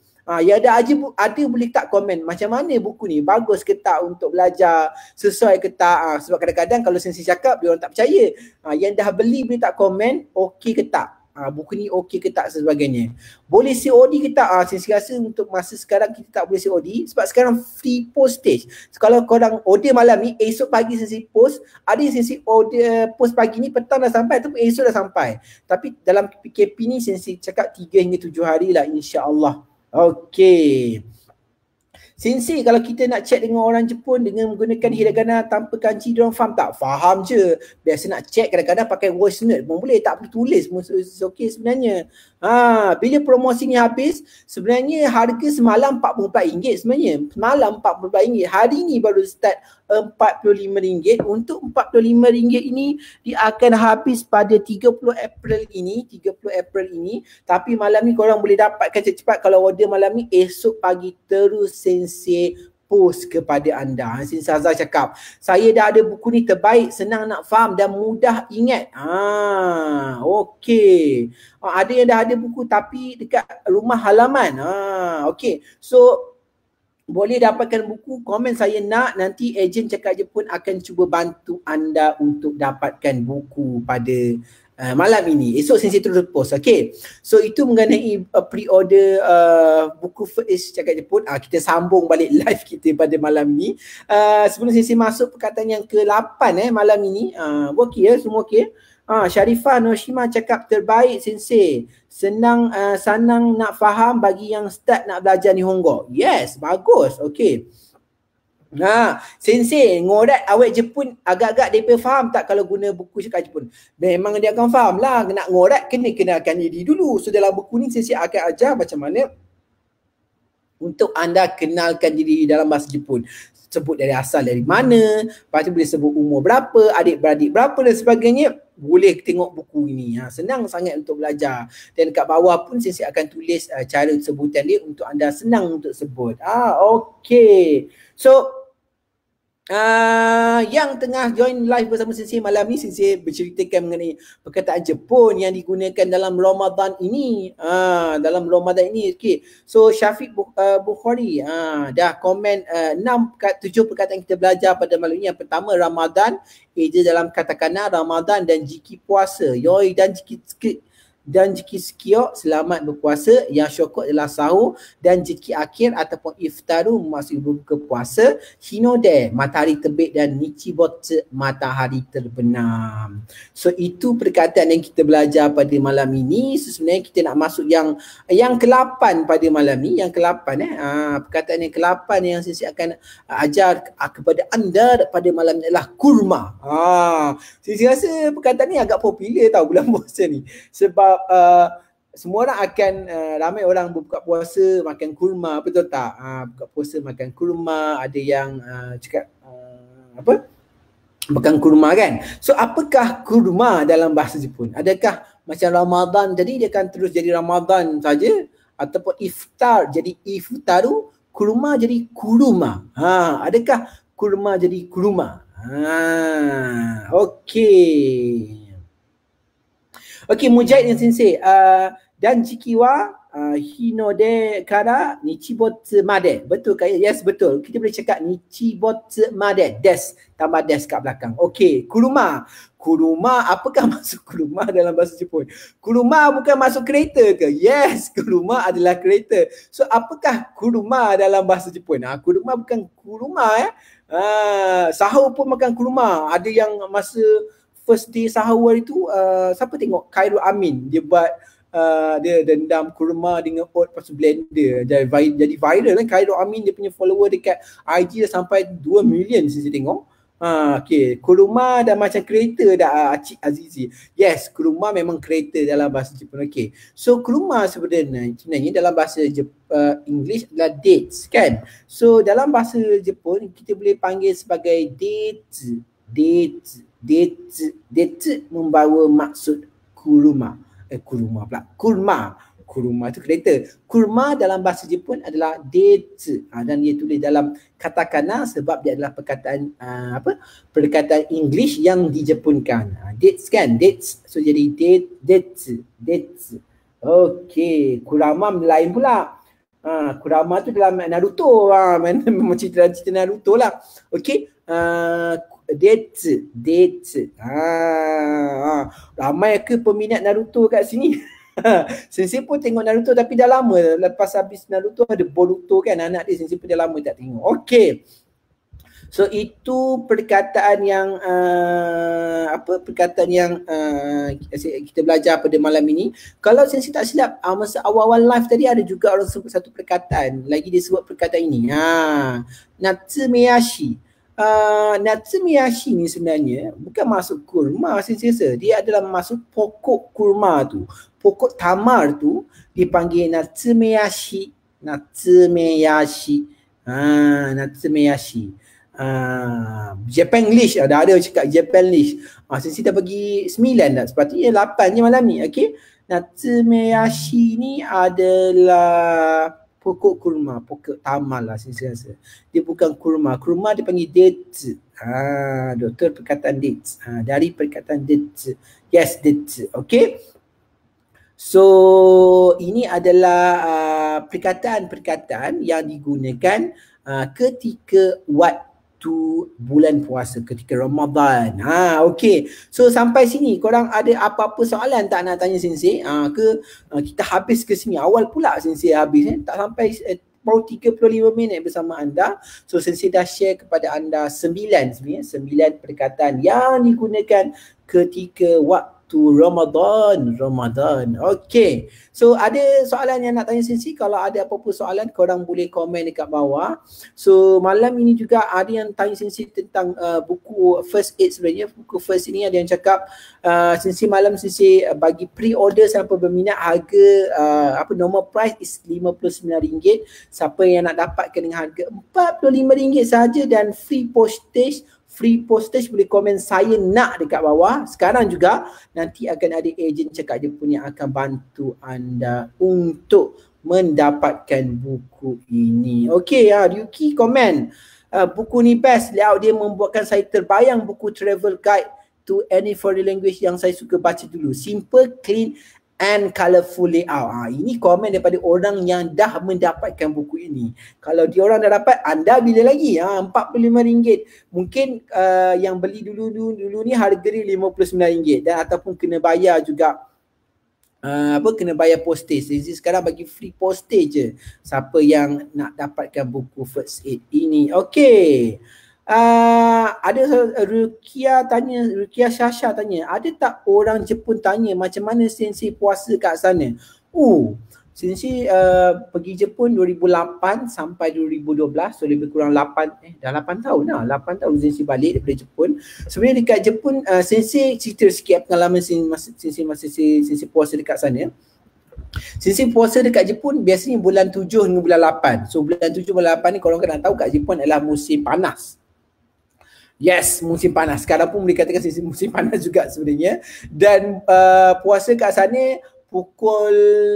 Ya ada boleh tak komen macam mana buku ni, bagus ke tak untuk belajar, sesuai ke tak. Sebab kadang-kadang kalau Sensei cakap dia orang tak percaya. Yang dah beli boleh tak komen okey ke tak, buku ni okey ke tak sebagainya. Boleh COD ke tak? Sensei rasa untuk masa sekarang kita tak boleh COD sebab sekarang free postage. So, kalau korang order malam ni, esok pagi Sensei post. Ada yang Sensei order post pagi ni, petang dah sampai ataupun esok dah sampai. Tapi dalam PKP ni Sensei cakap 3 hingga 7 hari lah, insya-Allah. Okey. Sensei, kalau kita nak chat dengan orang Jepun dengan menggunakan hiragana tanpa kanji, diorang faham tak? Faham je. Biasa nak chat kadang-kadang pakai voice note pun boleh, tak perlu tulis pun okey sebenarnya. Bila promosi ni habis, sebenarnya harga semalam RM44 sebenarnya. Semalam RM44. Hari ni baru start RM45. Untuk RM45 ini dia akan habis pada 30 April ini. Tapi malam ni korang boleh dapatkan cepat-cepat. Kalau order malam ni, esok pagi terus Sensei post kepada anda. Sensei Azhar cakap, saya dah ada buku ni, terbaik, senang nak faham dan mudah ingat. Okey. Ada yang dah ada buku tapi dekat rumah halaman. Okey. So boleh dapatkan buku, komen saya nak, nanti ejen Cakap Jepun akan cuba bantu anda untuk dapatkan buku pada malam ini. Esok Sensei terus post. Okay. So itu mengenai pre-order buku First Cakap Jepun. Kita sambung balik live kita pada malam ni. Sebelum Sensei masuk perkataan yang ke-8 malam ini. Okey ya, semua okey. Sharifah Noshima cakap terbaik Sensei. Senang nak faham bagi yang start nak belajar Nihongo. Yes, bagus. Okey. Sensei, ngorat awet Jepun agak-agak mereka faham tak kalau guna buku Cakap Jepun? Memang dia akan faham lah. Nak ngorat kena kenalkan diri dulu. So dalam buku ni Sensei akan ajar macam mana untuk anda kenalkan diri dalam bahasa Jepun. Sebut dari asal dari mana, lepas tu boleh sebut umur berapa, adik-beradik berapa dan sebagainya. boleh tengok buku ini. Senang sangat untuk belajar. Dan kat bawah pun sensei akan tulis cara sebutan dia untuk anda senang untuk sebut. Okey. So yang tengah join live bersama sensei malam ni, sensei berceritakan mengenai perkataan Jepun yang digunakan dalam Ramadan ini. Dalam Ramadan ini. Okay. So Syafiq Bukhari dah komen 7 perkataan kita belajar pada malam ini. Yang pertama Ramadan, eja dalam katakana Ramadan dan jiki puasa. Yoi dan jiki sekiok selamat berpuasa, yang syokok adalah sahur, dan jiki akhir ataupun iftaru maksud buka puasa, hinode matahari terbit, dan nichibotsu matahari terbenam. So itu perkataan yang kita belajar pada malam ini. So, sebenarnya kita nak masuk yang ke-8 pada malam ni, yang ke-8 perkataan yang ke-8 yang saya akan ajar kepada anda pada malam ni adalah kurma. Saya rasa perkataan ni agak popular tau bulan puasa ni, sebab semua orang akan ramai orang berbuka puasa makan kurma, betul tak? Buka puasa makan kurma, ada yang cakap makan kurma kan. So apakah kurma dalam bahasa Jepun? Adakah macam Ramadan tadi dia akan terus jadi Ramadan saja, ataupun iftar jadi iftaru, kurma jadi kuruma? Adakah kurma jadi kuruma? Okey, Mujahid dan sensei. Dan jikiwa hinode kara nichibotsu made. Betul ke? Yes, betul. Kita boleh cakap nichibotsu made. Des, tambah des kat belakang. Okey, kuruma. Kuruma, apakah maksud kuruma dalam bahasa Jepun? Kuruma bukan masuk kereta ke? Yes, kuruma adalah kereta. So apakah kuruma dalam bahasa Jepun? Kuruma bukan kuruma sahur pun makan kurma. Ada yang masa first day sahur hari tu, siapa tengok Khairul Amin, dia buat dia dendam kurma dengan oat lepas blender, jadi viral kan. Khairul Amin dia punya follower dekat IG dah sampai 2 million saya tengok. Okay, kurma dah macam kereta dah, Cik Azizi. Yes, kurma memang kereta dalam bahasa Jepun. Okay, so kurma sebenarnya dalam bahasa English adalah dates kan. So dalam bahasa Jepun kita boleh panggil sebagai dates membawa maksud kurma. Kurma tu kereta. Kurma dalam bahasa Jepun adalah dates, dan dia tulis dalam katakana sebab dia adalah perkataan perkataan English yang dijepunkan. Dates kan, dates. So jadi dates. Okey, kurama lain pula. Kurama tu dalam Naruto, memang cerita Naruto lah. Okey, dates. Ramai ke peminat Naruto kat sini? Sensei pun tengok Naruto tapi dah lama. Lepas habis Naruto ada Boruto kan, anak dia. Sensei pun dah lama tak tengok. Okey. So itu perkataan yang kita belajar pada malam ini. Kalau sensei tak silap, masa awal-awal live tadi ada juga orang sebut satu perkataan. Lagi dia sebut perkataan ini. Natsumeyashi. Natsumeyashi ni sebenarnya bukan masuk kurma, sensei rasa. Dia adalah masuk pokok kurma tu. Pokok tamar tu dipanggil Natsumeyashi. Natsumeyashi. Japanglish dah ada cakap Japanglish. Sensei dah bagi 9 dah. Sepatutnya 8 je malam ni. Okey. Natsumeyashi ni adalah pokok kurma, pokok tamar lah sensei rasa. Dia bukan kurma. Kurma dipanggil dates. Doktor perkataan dates. Dari perkataan dates. Yes, dates. Okey. So ini adalah perkataan-perkataan yang digunakan ketika waktu bulan puasa, ketika Ramadan. Okey. So sampai sini korang ada apa-apa soalan tak nak tanya sensei? Kita habis ke sini. Awal pula sensei habis tak sampai baru 35 minit bersama anda. So sensei dah share kepada anda 9 perkataan yang digunakan ketika waktu Ramadan. Okey. So ada soalan yang nak tanya sensei? Kalau ada apa-apa soalan korang boleh komen dekat bawah. So malam ini juga ada yang tanya sensei tentang buku First Aid sebenarnya. Buku First ini ada yang cakap sensei malam sensei bagi pre-order siapa berminat, harga normal price is RM59. Siapa yang nak dapatkan dengan harga RM45 saja dan free postage free postage, boleh komen saya nak dekat bawah. Sekarang juga nanti akan ada ejen Cakap Jepun yang akan bantu anda untuk mendapatkan buku ini. Okey, Ryuki komen. Buku ni best, layout dia membuatkan saya terbayang buku travel guide to any foreign language yang saya suka baca dulu. Simple, clean and colourful layout. Ini komen daripada orang yang dah mendapatkan buku ini. Kalau diorang dah dapat, anda bila lagi? RM45. Mungkin yang beli dulu ni harga dia RM59 dan ataupun kena bayar juga kena bayar postage. Jadi sekarang bagi free postage je siapa yang nak dapatkan buku first aid ini. Okey. Ada Rukia Shasha tanya, ada tak orang Jepun tanya macam mana sensei puasa kat sana? Sensei pergi Jepun 2008 sampai 2012, so lebih kurang 8 tahun lah. 8 tahun sensei balik daripada Jepun. Sebenarnya dekat Jepun sensei cerita sikit pengalaman sensei puasa dekat sana. Sensei puasa dekat Jepun biasanya bulan 7 hingga bulan 8. So bulan 7 bulan 8 ni korang kena tahu kat Jepun adalah musim panas. Yes, musim panas. Sekarang pun boleh katakan musim panas juga sebenarnya. Dan puasa kat sana pukul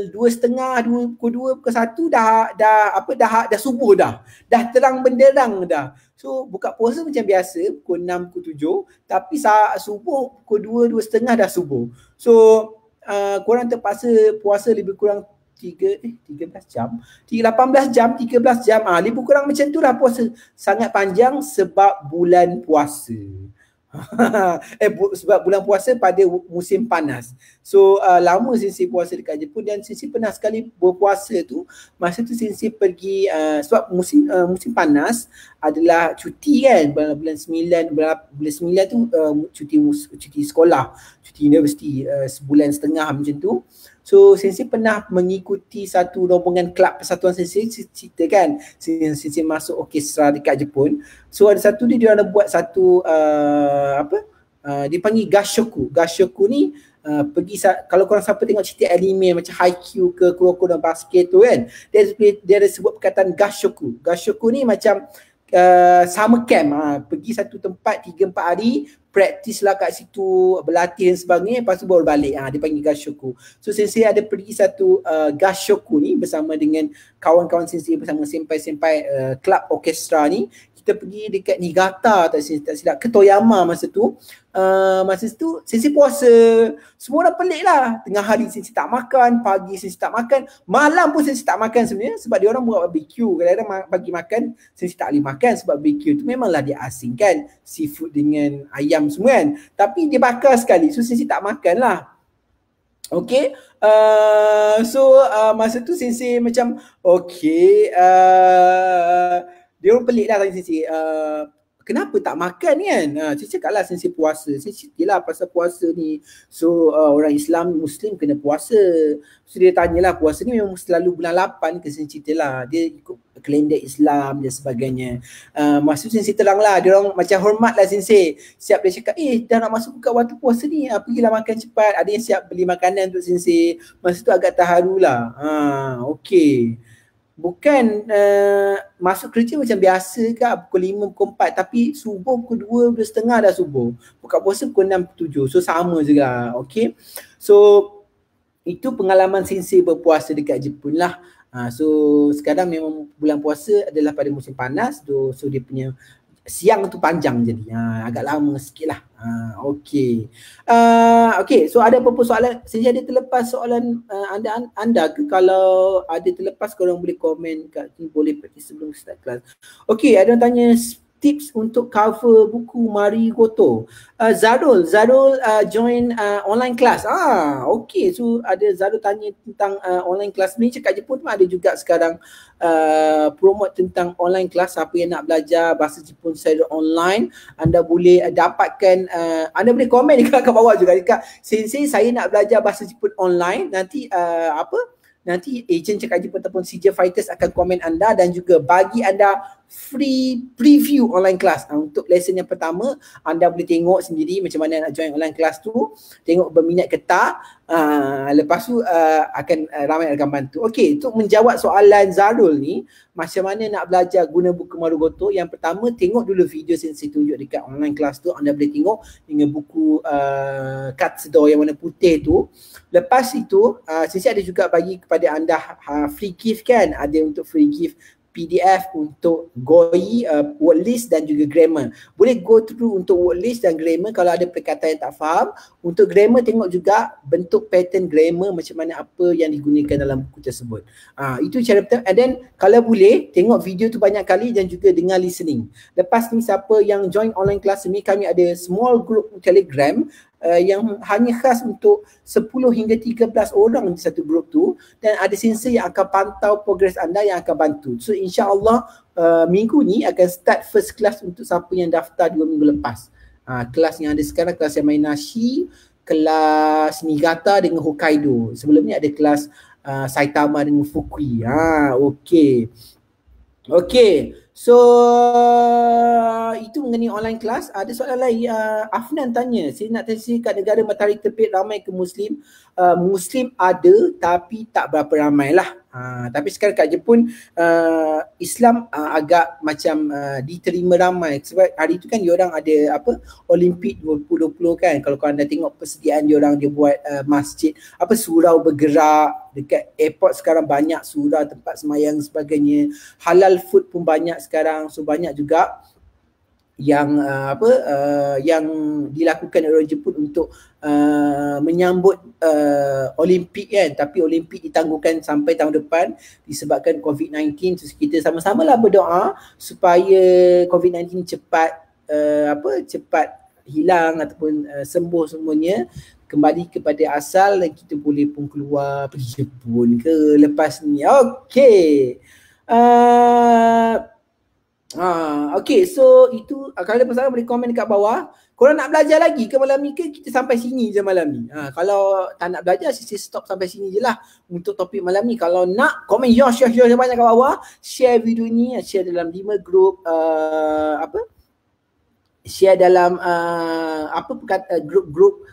2.30, pukul 2, pukul 1 dah subuh dah. Dah terang benderang dah. So buka puasa macam biasa pukul 6, pukul 7, tapi saat subuh pukul 2, 2.30 dah subuh. So korang terpaksa puasa lebih kurang 18 jam, 13 jam. Lebih kurang macam tu lah puasa. Sangat panjang sebab bulan puasa. Sebab bulan puasa pada musim panas. So lama sensei puasa dekat Jepun dan sensei pernah sekali berpuasa tu. Masa tu sensei pergi sebab musim panas adalah cuti kan, bulan 9 tu cuti sekolah, cuti universiti sebulan setengah macam tu. So sensei pernah mengikuti satu rombongan kelab persatuan sensei, cerita kan sensei masuk orkestra dekat Jepun. So ada satu dia ada buat satu dipanggil Gashoku. Gashoku ni pergi kalau korang siapa tengok cerita anime macam Haikyuu ke Kuroko no Basket tu kan, dia ada sebut perkataan Gashoku. Gashoku ni macam summer camp, pergi satu tempat 3-4 hari, practice lah kat situ, berlatih dan sebagainya, lepas tu baru balik. Dia panggil Gashoku. So sensei ada pergi satu Gashoku ni bersama dengan kawan-kawan sensei, bersama senpai-senpai kelab orkestra ni. Kita pergi dekat Niigata tak silap, ke Toyama masa tu. Masa tu sensei puasa. Semua orang pelik lah. Tengah hari sensei tak makan, pagi sensei tak makan, malam pun sensei tak makan sebenarnya sebab dia orang buat barbecue. Kadang-kadang pagi makan, sensei tak boleh makan sebab barbecue tu memanglah dia asing kan, seafood dengan ayam semua kan. Tapi dia bakar sekali, so sensei tak makan lah. Okay, masa tu sensei macam dia orang pelik lah tanya sensei, kenapa tak makan kan? Saya cakap lah sensei puasa. Saya cerita lah pasal puasa ni. So orang Islam, Muslim kena puasa. So dia tanyalah puasa ni memang selalu bulan 8 ke, saya cerita lah. Dia ikut kalender Islam dan sebagainya. Maksud sensei terang lah. Dia orang macam hormat lah sensei. Siap dia cakap, dah nak masuk buka waktu puasa ni, pergilah makan cepat. Ada yang siap beli makanan untuk sensei. Masa tu agak terharu lah. Okay. Bukan masuk kerja macam biasa ke pukul 5, pukul 4, tapi subuh pukul 2, 2.30 dah subuh. Buka puasa pukul 6, pukul 7. So sama je lah. Okay. So itu pengalaman sensei berpuasa dekat Jepun lah. So sekarang memang bulan puasa adalah pada musim panas. So dia punya siang tu panjang jadi. Agak lama sikit lah. Okay. Okay, so ada apa-apa soalan? Saya ada terlepas soalan anda ke? Kalau ada terlepas, korang boleh komen kat sini, boleh praktis sebelum start kelas. Okay, ada yang tanya tips untuk cover buku Marigoto. Zarul join online class. Okay, so ada Zarul tanya tentang online class ni. Cakap Jepun pun ada juga sekarang promote tentang online class. Siapa yang nak belajar bahasa Jepun secara online, anda boleh dapatkan, anda boleh komen dekat bawah juga. Dekat sensei saya nak belajar bahasa Jepun online. Nanti ejen Cakap Jepun ataupun CJ Fighters akan komen anda dan juga bagi anda free preview online class. Untuk lesson yang pertama, anda boleh tengok sendiri macam mana nak join online class tu, tengok berminat ke tak. Lepas tu akan ramai akan bantu. Okey, untuk menjawab soalan Zarul ni, macam mana nak belajar guna buku Marugoto, yang pertama tengok dulu video yang saya tunjuk dekat online class tu. Anda boleh tengok dengan buku Katsudo yang warna putih tu. Lepas itu saya ada juga bagi kepada anda free gift kan, ada untuk free gift PDF untuk GOI, word list dan juga grammar. Boleh go through untuk word list dan grammar kalau ada perkataan yang tak faham. Untuk grammar tengok juga bentuk pattern grammar macam mana apa yang digunakan dalam buku tersebut. Itu cara betul. And then kalau boleh tengok video tu banyak kali dan juga dengar listening. Lepas ni siapa yang join online class ni, kami ada small group Telegram yang hanya khas untuk 10 hingga 13 orang di satu grup tu, dan ada sensor yang akan pantau progres anda yang akan bantu. So insya-Allah minggu ni akan start first class untuk siapa yang daftar 2 minggu lepas. Kelas yang ada sekarang kelas yang main Nashi, kelas Niigata dengan Hokkaido. Sebelum ni ada kelas Saitama dengan Fukui. Okey. Okey. So itu mengenai online class. Ada soalan lain. Afnan tanya, saya nak tanya kat negara matahari terbit ramai ke Muslim? Muslim ada tapi tak berapa ramai lah. Tapi sekarang kat Jepun Islam agak macam diterima ramai, sebab hari tu kan diorang ada apa, Olimpik 2020 kan. Kalau kau anda tengok persediaan diorang, dia buat masjid apa, surau bergerak dekat airport sekarang, banyak surau, tempat semayang sebagainya. Halal food pun banyak sekarang. So banyak juga yang yang dilakukan oleh orang Jepun untuk menyambut Olimpik kan. Tapi Olimpik ditangguhkan sampai tahun depan disebabkan COVID-19. So kita sama-samalah berdoa supaya COVID-19 cepat cepat hilang ataupun sembuh semuanya, kembali kepada asal, dan kita boleh pun keluar pergi Jepun ke lepas ni. Okey. Okay, so itu kalau ada masalah boleh komen dekat bawah. Korang nak belajar lagi ke malam ni, ke kita sampai sini je malam ni? Kalau tak nak belajar, saya stop sampai sini je lah untuk topik malam ni. Kalau nak, komen yosh banyak kat bawah. Share video ni, share dalam 5 grup share dalam grup-grup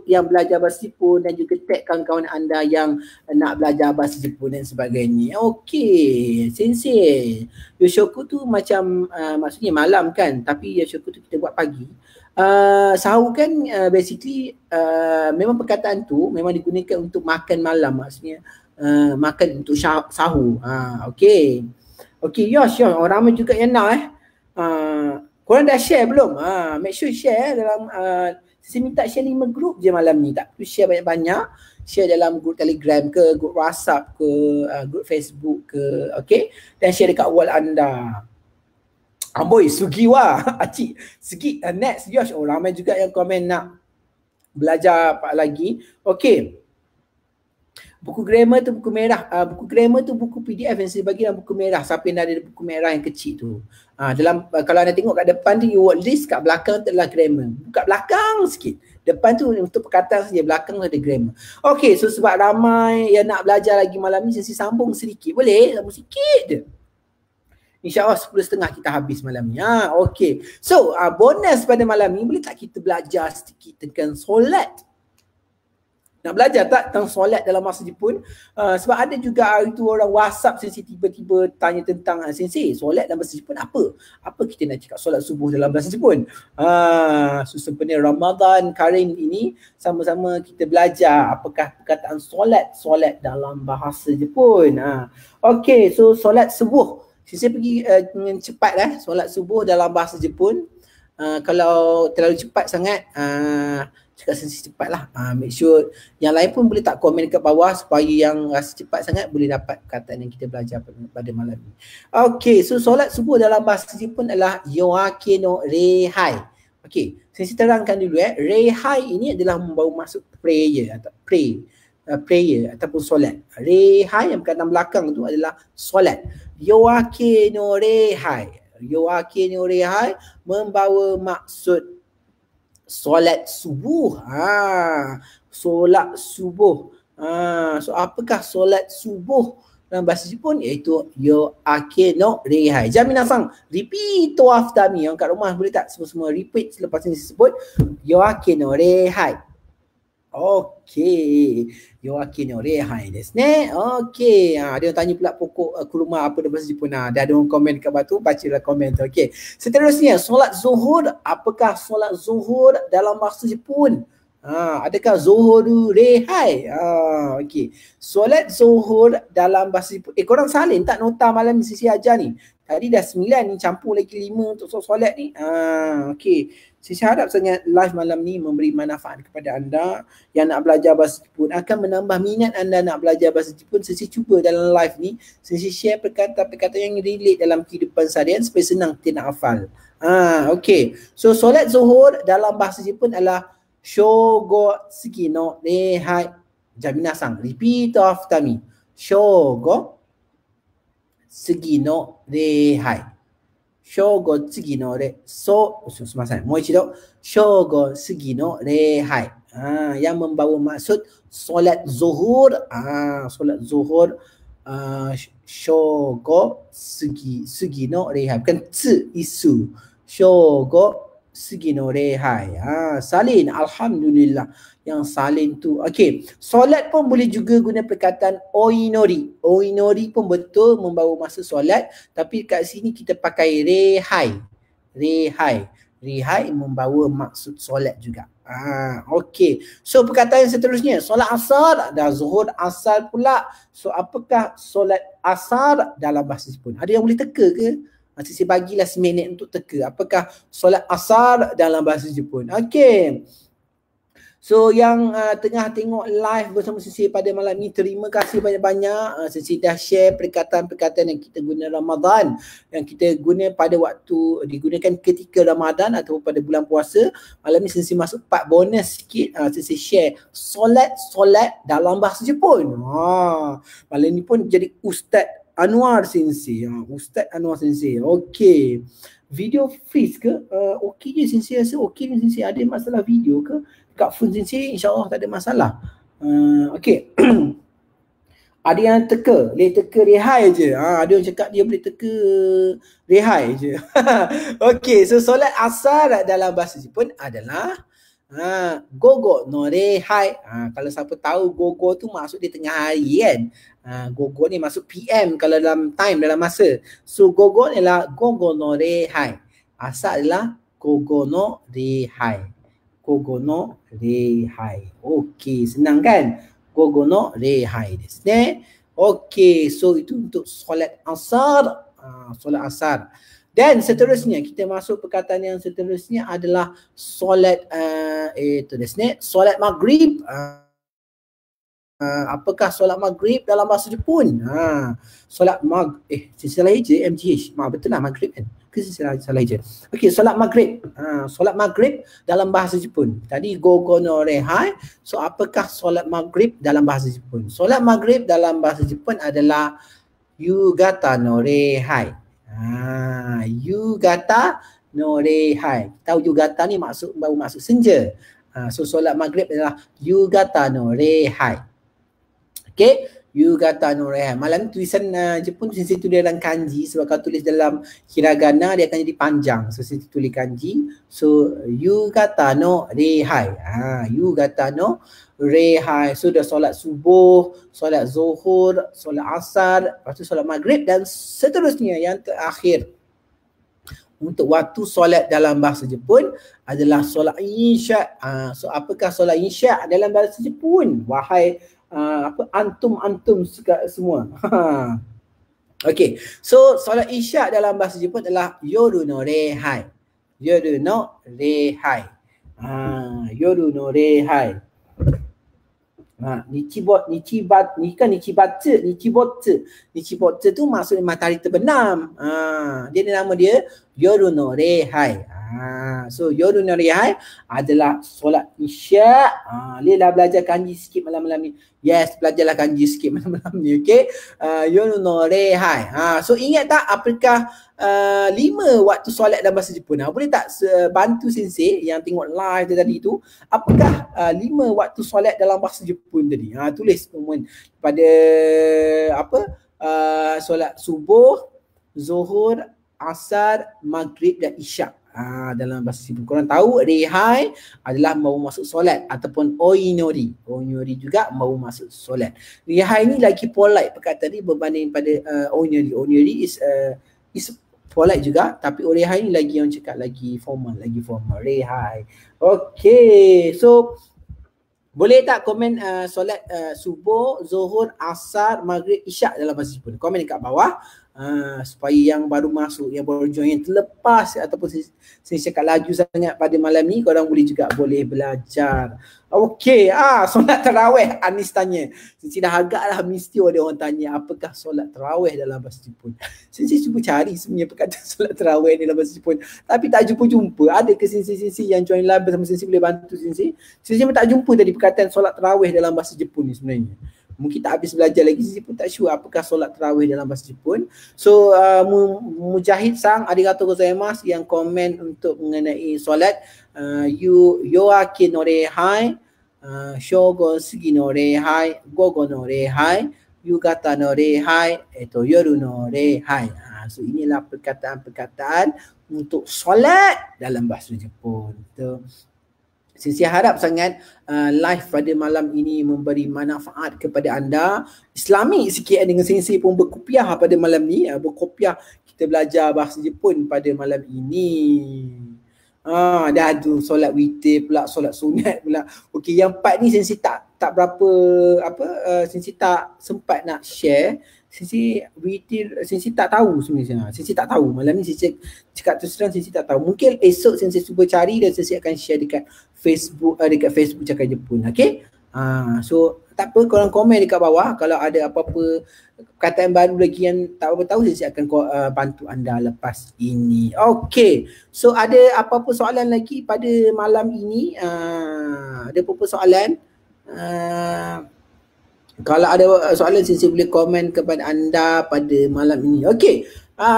yang belajar bahasa Jepun, dan juga tag kawan-kawan anda yang nak belajar bahasa Jepun dan sebagainya. Okey, sensei. Yoshoku tu macam maksudnya malam kan, tapi Yoshoku tu kita buat pagi. Sahur kan basically memang perkataan tu memang digunakan untuk makan malam, maksudnya makan untuk sahur. Okey. Okey, Yosh, orang ramai juga yang nak korang dah share belum? Make sure share dalam saya minta share 5 grup je malam ni. Tak perlu share banyak-banyak. Share dalam grup Telegram ke, grup WhatsApp ke, grup Facebook ke, okey? Dan share dekat wall anda. Amboi, Sugiwa, Acik, Segi, next, Yosh. Ramai juga yang komen nak belajar apa lagi. Okey. Buku grammar tu buku merah. Buku grammar tu buku PDF yang saya bagi dalam buku merah. Siapa yang ada buku merah yang kecil tu. Dalam kalau anda tengok kat depan tu word list, kat belakang tu adalah grammar. Buka belakang sikit. Depan tu untuk perkataan saja, belakang tu ada grammar. Okey, so sebab ramai yang nak belajar lagi malam ni, saya sambung sedikit. Boleh? Sambung sikit je. InsyaAllah 10.30 kita habis malam ni. Okey. So, bonus pada malam ni, boleh tak kita belajar sedikit tentang solat? Nak belajar tak tentang solat dalam bahasa Jepun? Sebab ada juga hari tu orang WhatsApp sensei tiba-tiba tanya tentang sensei, solat dalam bahasa Jepun apa? Apa kita nak cakap solat subuh dalam bahasa Jepun? So sebenarnya Ramadan Karim ini sama-sama kita belajar apakah perkataan solat dalam bahasa Jepun. Okey, so solat subuh. Sensei pergi dengan cepat solat subuh dalam bahasa Jepun. Kalau terlalu cepat sangat, cakap sensei cepat lah. Make sure yang lain pun boleh tak komen dekat bawah, supaya yang rasa cepat sangat boleh dapat perkataan yang kita belajar pada malam ni. Okay, so solat subuh dalam bahasa Jepun adalah Yoake no Reihai. Okay, sensei terangkan dulu Reihai ini adalah membawa maksud prayer atau prayer ataupun solat. Reihai yang berkaitan belakang tu adalah solat. Yoake no Reihai. Yoake no Reihai membawa maksud solat subuh. Solat subuh. So apakah solat subuh? dalam bahasa Jepun iaitu yoake no reihai. Jaminasang, repeat after me. Yang kat rumah boleh tak semua-semua repeat selepas ini sebut yoake no reihai. Okey. Yoake no reihai desu ne. Okey. Ada yang tanya pula pokok kurma apa dalam bahasa Jepun. Dah ada orang komen kat batu, bacalah komen tu. Okey. Seterusnya, solat zuhur. Apakah solat zuhur dalam bahasa Jepun? Adakah zuhur rehai? Okey. Solat zuhur dalam bahasa Jepun. Korang salin tak nota malam ni sisi ajar ni? Tadi dah 9 ni, campur lagi 5 untuk solat ni. Okey. Sisi harap sangat live malam ni memberi manfaat kepada anda yang nak belajar bahasa Jepun. Akan menambah minat anda nak belajar bahasa Jepun. Sisi cuba dalam live ni, sisi share perkataan-perkataan yang relate dalam kehidupan seharian supaya senang kita nak hafal. Okey. So solat zuhur dalam bahasa Jepun adalah Shogo tsugi no reihai. Jaminasang, repeat after me. Shogo tsugi no reihai. Shogo tsugi no re. Sumasan. Mo ichido. Shogo tsugi no reihai. Yang membawa maksud solat zuhur. Solat zuhur. Shogo tsugi no reihai. Bukan tsu isu. Shogo tsugi no reihai. Salin. Alhamdulillah. Yang salin tu. Okey. Solat pun boleh juga guna perkataan oinori. Oinori pun betul membawa maksud solat. Tapi kat sini kita pakai reihai. Reihai. Reihai membawa maksud solat juga. Okey. So perkataan yang seterusnya. Solat asar. Dah zuhur asar pula. So apakah solat asar dalam bahasa Jepun? Ada yang boleh teka ke? Saya bagilah seminit untuk teka. Apakah solat asar dalam bahasa Jepun? Okey. So yang tengah tengok live bersama Sisi pada malam ni, terima kasih banyak-banyak. Sisi dah share perkataan-perkataan yang kita guna Ramadan, yang kita guna pada waktu digunakan ketika Ramadan ataupun pada bulan puasa. Malam ni Sisi masuk part bonus sikit. Sisi share solat dalam bahasa Jepun. Malam ni pun jadi Ustaz Anwar Sensei. Ustaz Anwar Sensei. Okey. Video freeze ke? Okey je Sensei rasa. Okey ni Sensei. Ada masalah video ke? Kat phone Sensei insyaAllah tak ada masalah. Okey. Ada yang teka. Boleh teka rehai je. Ada yang cakap dia boleh teka rehai je. Okey. So solat asar dalam bahasa Jepun adalah gogo no rehai. Kalau siapa tahu gogo tu maksud dia tengah hari kan. Gogo ni masuk PM kalau dalam time, dalam masa. So gogo ni adalah gogo no rehai. Asal adalah gogo no rehai. Gogo no rehai. Okey, senang kan? Gogo no rehai desu ne. Okey, so itu untuk solat asar. Solat asar. Dan seterusnya kita masuk perkataan yang seterusnya adalah solat itu desu ne. Solat maghrib. Apakah solat maghrib dalam bahasa Jepun? Solat salah je MGH. Betul lah maghrib kan? Ke salah je. Okey, solat maghrib. Solat maghrib dalam bahasa Jepun. Tadi gogo no rehai. So apakah solat maghrib dalam bahasa Jepun? Solat maghrib dalam bahasa Jepun adalah yugata no rehai. Yugata no rehai. Tahu yugata ni baru maksud senja. So solat maghrib adalah yugata no rehai. Okay, yugata no rehai. Malam ni tulisan Jepun Sensei tulis dalam kanji, sebab kalau tulis dalam hiragana dia akan jadi panjang. So Sensei tulis kanji. So yugata no rehai. Yugata no rehai. So dah solat subuh, solat zuhur, solat asar, lepas tu solat maghrib dan seterusnya yang terakhir. Untuk waktu solat dalam bahasa Jepun adalah solat isyak. So apakah solat isyak dalam bahasa Jepun? Wahai antum semua. Okey. So solat isyak dalam bahasa Jepun adalah yoru no rehai. Yoru no rehai. Yoru no rehai. Nichibotsu tu maksudnya matahari terbenam. Dia nama dia yoru no rehai. So yoru no rehai adalah solat isyak. Dia belajar kanji sikit malam-malam ni. Yes, belajarlah kanji sikit malam-malam ni. Okay. Yoru no rehai. So ingat tak apakah 5 waktu solat dalam bahasa Jepun? Boleh tak bantu Sensei yang tengok live tadi tu, apakah 5 waktu solat dalam bahasa Jepun tadi? Tulis pada solat subuh, zuhur, asar, maghrib dan isyak. Dalam bahasa Jepun. Korang tahu rehai adalah mau masuk solat ataupun oinori. Oinori juga mau masuk solat. Rehai ni lagi polite perkataan ni berbanding pada oinori. Oinori is polite juga, tapi rehai ni lagi yang cakap lagi formal. Rehai. Okay, so boleh tak komen solat subuh, zuhur, asar, maghrib, isyak dalam bahasa Jepun? Komen dekat bawah. Supaya yang baru masuk, yang baru join, yang terlepas ataupun saya cakap laju sangat pada malam ni, korang boleh belajar. Okey, solat tarawih, Anis tanya. Sisi dah agak lah mesti ada orang tanya apakah solat tarawih dalam bahasa Jepun. Sisi cuba cari sebenarnya perkataan solat tarawih dalam bahasa Jepun, tapi tak jumpa. Ada ke sisi yang join live bersama Sisi boleh bantu Sisi? Sisi pun tak jumpa tadi perkataan solat tarawih dalam bahasa Jepun ni sebenarnya. Mungkin tak habis belajar lagi, Sisi pun tak sure apakah solat tarawih dalam bahasa Jepun. So Mujahid Sang arigatou gozaimasu yang komen untuk mengenai solat yoake no rehai, shogo sugi no rehai, gogo no rehai, yugata no rehai, yoru no rehai. So inilah perkataan-perkataan untuk solat dalam bahasa Jepun. Sisi harap sangat live pada malam ini memberi manfaat kepada anda. Islami sikit dengan Sisi pun berkopiah pada malam ni. Berkopiah kita belajar bahasa Jepun pada malam ini. Dah tu solat witir pula, solat sunat pula. Okey, yang 4 ni Sisi tak berapa Sisi tak sempat nak share. Sisi witir, Sisi tak tahu sebenarnya. Sisi tak tahu. Malam ni Sisi cakap terus terang, Sisi tak tahu. Mungkin esok Sisi cuba cari dan Sisi akan share dekat Facebook Cakap Jepun. Okay? So tak apa, korang komen dekat bawah kalau ada apa-apa perkataan baru lagi yang tak apa tahu, Sisi akan bantu anda lepas ini. Okay. So ada apa-apa soalan lagi pada malam ini? Ada apa-apa soalan? Kalau ada soalan, Sisi boleh komen kepada anda pada malam ini. Okey,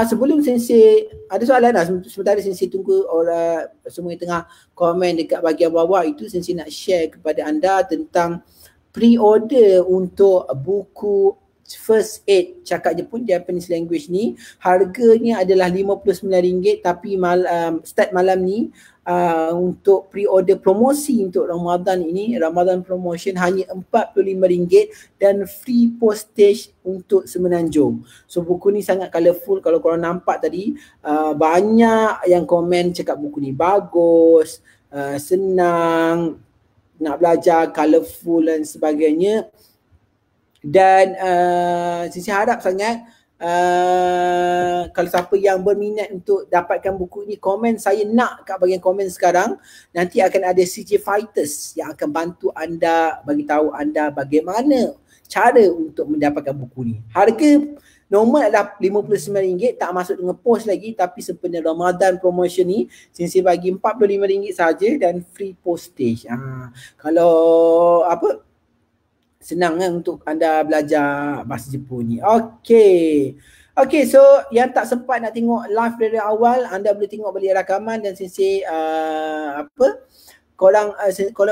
sebelum Sisi ada soalan sementara Sisi tunggu orang semua yang tengah komen dekat bahagian bawah itu, Sisi nak share kepada anda tentang pre-order untuk buku First Aid Cakap Jepun Japanese Language ni. Harganya adalah RM59, tapi start malam ni untuk pre-order promosi untuk Ramadan ini, Ramadan promotion hanya RM45 dan free postage untuk Semenanjung. So buku ni sangat colourful. Kalau korang nampak tadi, banyak yang komen cakap buku ni bagus, senang nak belajar, colourful dan sebagainya. Dan Sisi harap sangat kalau siapa yang berminat untuk dapatkan buku ni, komen saya nak kat bahagian komen sekarang. Nanti akan ada CJ Fighters yang akan bantu anda, bagi tahu anda bagaimana cara untuk mendapatkan buku ni. Harga normal adalah RM59, tak masuk dengan pos lagi, tapi sempena Ramadan promotion ni Sisi bagi RM45 saja dan free postage. Kalau senang untuk anda belajar bahasa Jepun ni. Okay, so yang tak sempat nak tengok live dari awal, anda boleh tengok balik rakaman dan Sisi korang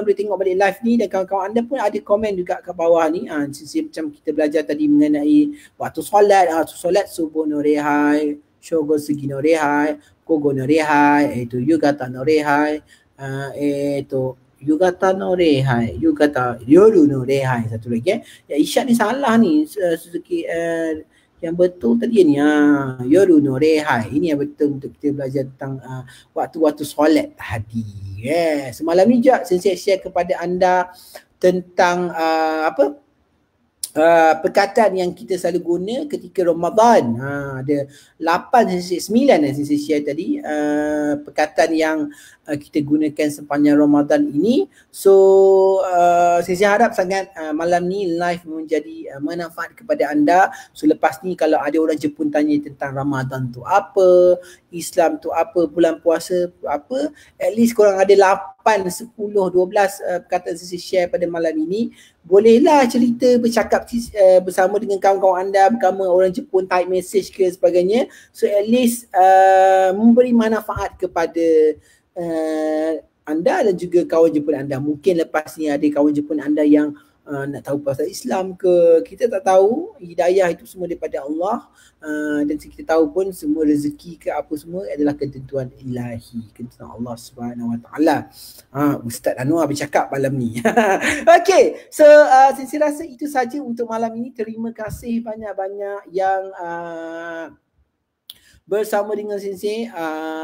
boleh tengok balik live ni, dan kawan-kawan anda pun ada komen juga kat bawah ni. Sisi macam kita belajar tadi mengenai waktu solat subuh no rehai, shogo sugi no rehai, gogo no rehai, yugata no rehai, yugata no rehai, yoru no rehai, satu lagi ya isyak ni salah ni Suzuki. Yang betul tadi ni yoru no rehai, ini yang betul untuk kita belajar tentang waktu-waktu solat tadi. Semalam ni juga saya share kepada anda tentang perkataan yang kita selalu guna ketika Ramadan. Ada 9 yang saya share tadi, perkataan yang kita gunakan sepanjang Ramadan ini. So saya harap sangat malam ni live menjadi manfaat kepada anda. So lepas ni kalau ada orang Jepun tanya tentang Ramadan tu apa, Islam tu apa, bulan puasa tu apa, at least korang ada 8, 10, 12 perkataan saya share pada malam ini. Bolehlah cerita, bercakap bersama dengan kawan-kawan anda, bersama orang Jepun, type message ke sebagainya. So at least memberi manfaat kepada anda dan juga kawan Jepun anda. Mungkin lepas ni ada kawan Jepun anda yang nak tahu pasal Islam ke, kita tak tahu. Hidayah itu semua daripada Allah, dan kita tahu pun semua rezeki ke apa semua adalah ketentuan ilahi, ketentuan Allah Subhanahu Wa Taala. Ustaz Anwar bercakap malam ni. Okay, so saya rasa itu saja untuk malam ini. Terima kasih banyak-banyak yang bersama dengan Sensei,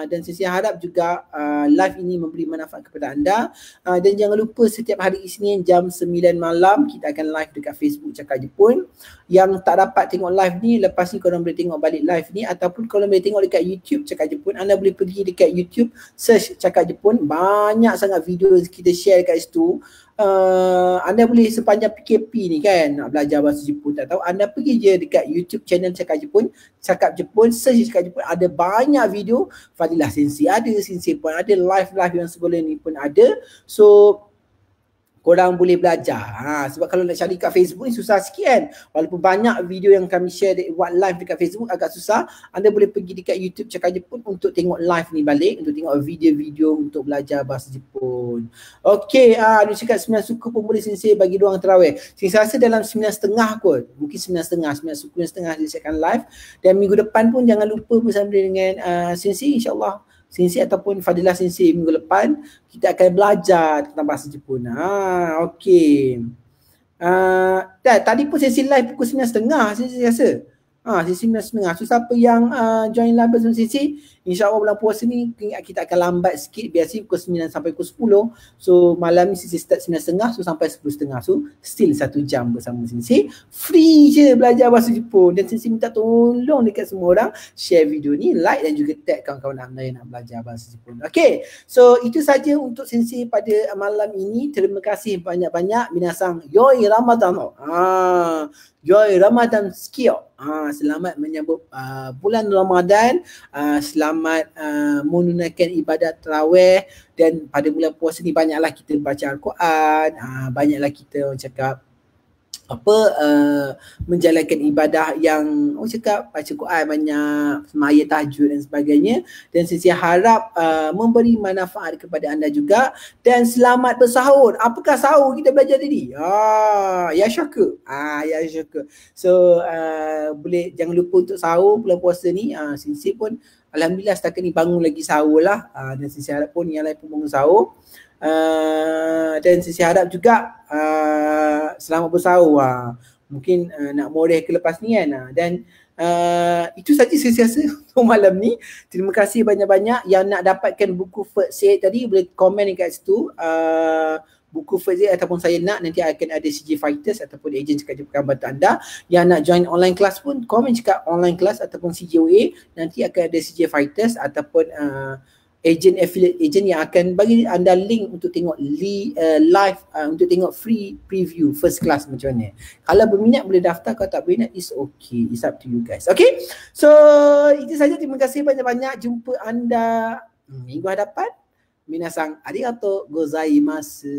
dan Sensei harap juga live ini memberi manfaat kepada anda, dan jangan lupa setiap hari Isnin jam 9 malam kita akan live dekat Facebook Cakap Jepun. Yang tak dapat tengok live ni, lepas ni korang boleh tengok balik live ni, ataupun kalau boleh tengok dekat YouTube Cakap Jepun, anda boleh pergi dekat YouTube search Cakap Jepun, banyak sangat video kita share dekat situ. Anda boleh sepanjang PKP ni kan nak belajar bahasa Jepun tak tahu, anda pergi je dekat YouTube channel Cakap Jepun, search Cakap Jepun, ada banyak video. Fadilah Sensei ada, Sensei pun ada, live yang sebelum ni pun ada. So korang boleh belajar. Sebab kalau nak cari kat Facebook ni susah sikit kan. Walaupun banyak video yang kami share buat live dekat Facebook agak susah. Anda boleh pergi dekat YouTube Cakap Jepun untuk tengok live ni balik, untuk tengok video-video untuk belajar bahasa Jepun. Okay, dia cakap 9 suku pun boleh Sensei bagi diorang terawih. Saya rasa dalam 9.30 kot. Mungkin 9.30, 9 suku 9.30 dia akan live. Dan minggu depan pun jangan lupa bersama dengan Sensei, insyaAllah Sensei ataupun Fadilah Sensei minggu depan kita akan belajar tentang bahasa Jepun. Okey. Tadi pun sesi live pukul 9.30 Sensei rasa. Sesi 9.30. So siapa yang join live bersama Sensei, insya-Allah bulan puasa ni kita akan lambat sikit, biasa pukul 9 sampai pukul 10. So malam ni Sensei start 9.30 so sampai 10.30. So still 1 jam bersama Sensei. Free je belajar bahasa Jepun, dan Sensei minta tolong dekat semua orang share video ni, like dan juga tag kawan-kawan anda yang nak belajar bahasa Jepun. Okay, so itu saja untuk Sensei pada malam ini. Terima kasih banyak-banyak. Minasang yoi Ramadan. Yoi Ramadan Skio. Selamat menyambut bulan Ramadan. Selamat menunaikan ibadat tarawih, dan pada bulan puasa ni banyaklah kita baca Al-Quran, banyaklah kita cakap menjalankan ibadah yang baca Quran banyak, semaya tahajud dan sebagainya. Dan saya harap memberi manfaat kepada anda juga. Dan selamat bersahur. Apakah sahur kita belajar tadi? Ya syaka. Ya syaka. So boleh jangan lupa untuk sahur bulan puasa ni. Sensei pun alhamdulillah setakat ni bangun lagi sahur lah. Dan Sensei harap pun yang lain pun bangun sahur. Dan Sensei harap juga selamat bersahur. Mungkin nak moreh ke lepas ni kan. Dan itu saja Sensei rasa untuk malam ni. Terima kasih banyak-banyak. Yang nak dapatkan buku First Aid tadi boleh komen dekat situ. Buku First Aid ataupun saya nak, nanti akan ada CJ Fighters ataupun ejen Cakap Jepun akan bantu anda. Yang nak join online class pun komen cakap online class ataupun CJOA, nanti akan ada CJ Fighters ataupun ejen affiliate ejen yang akan bagi anda link untuk tengok live, untuk tengok free preview first class macam mana. Kalau berminat boleh daftar, kalau tak berminat is okay, it's up to you guys. Okay, so itu saja. Terima kasih banyak-banyak. Jumpa anda minggu hadapan. Minasang arigatou gozaimasu.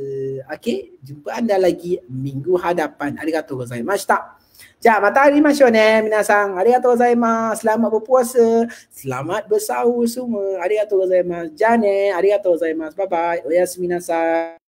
Okay, jumpa anda lagi minggu hadapan. Arigatou gozaimashita. Ja, mata arimashou ne. Minasang arigatou gozaimasu. Selamat berpuasa. Selamat bersahur semua. Arigatou gozaimasu. Ja ne. Arigatou gozaimasu. Bye bye. Oyasumi nasai.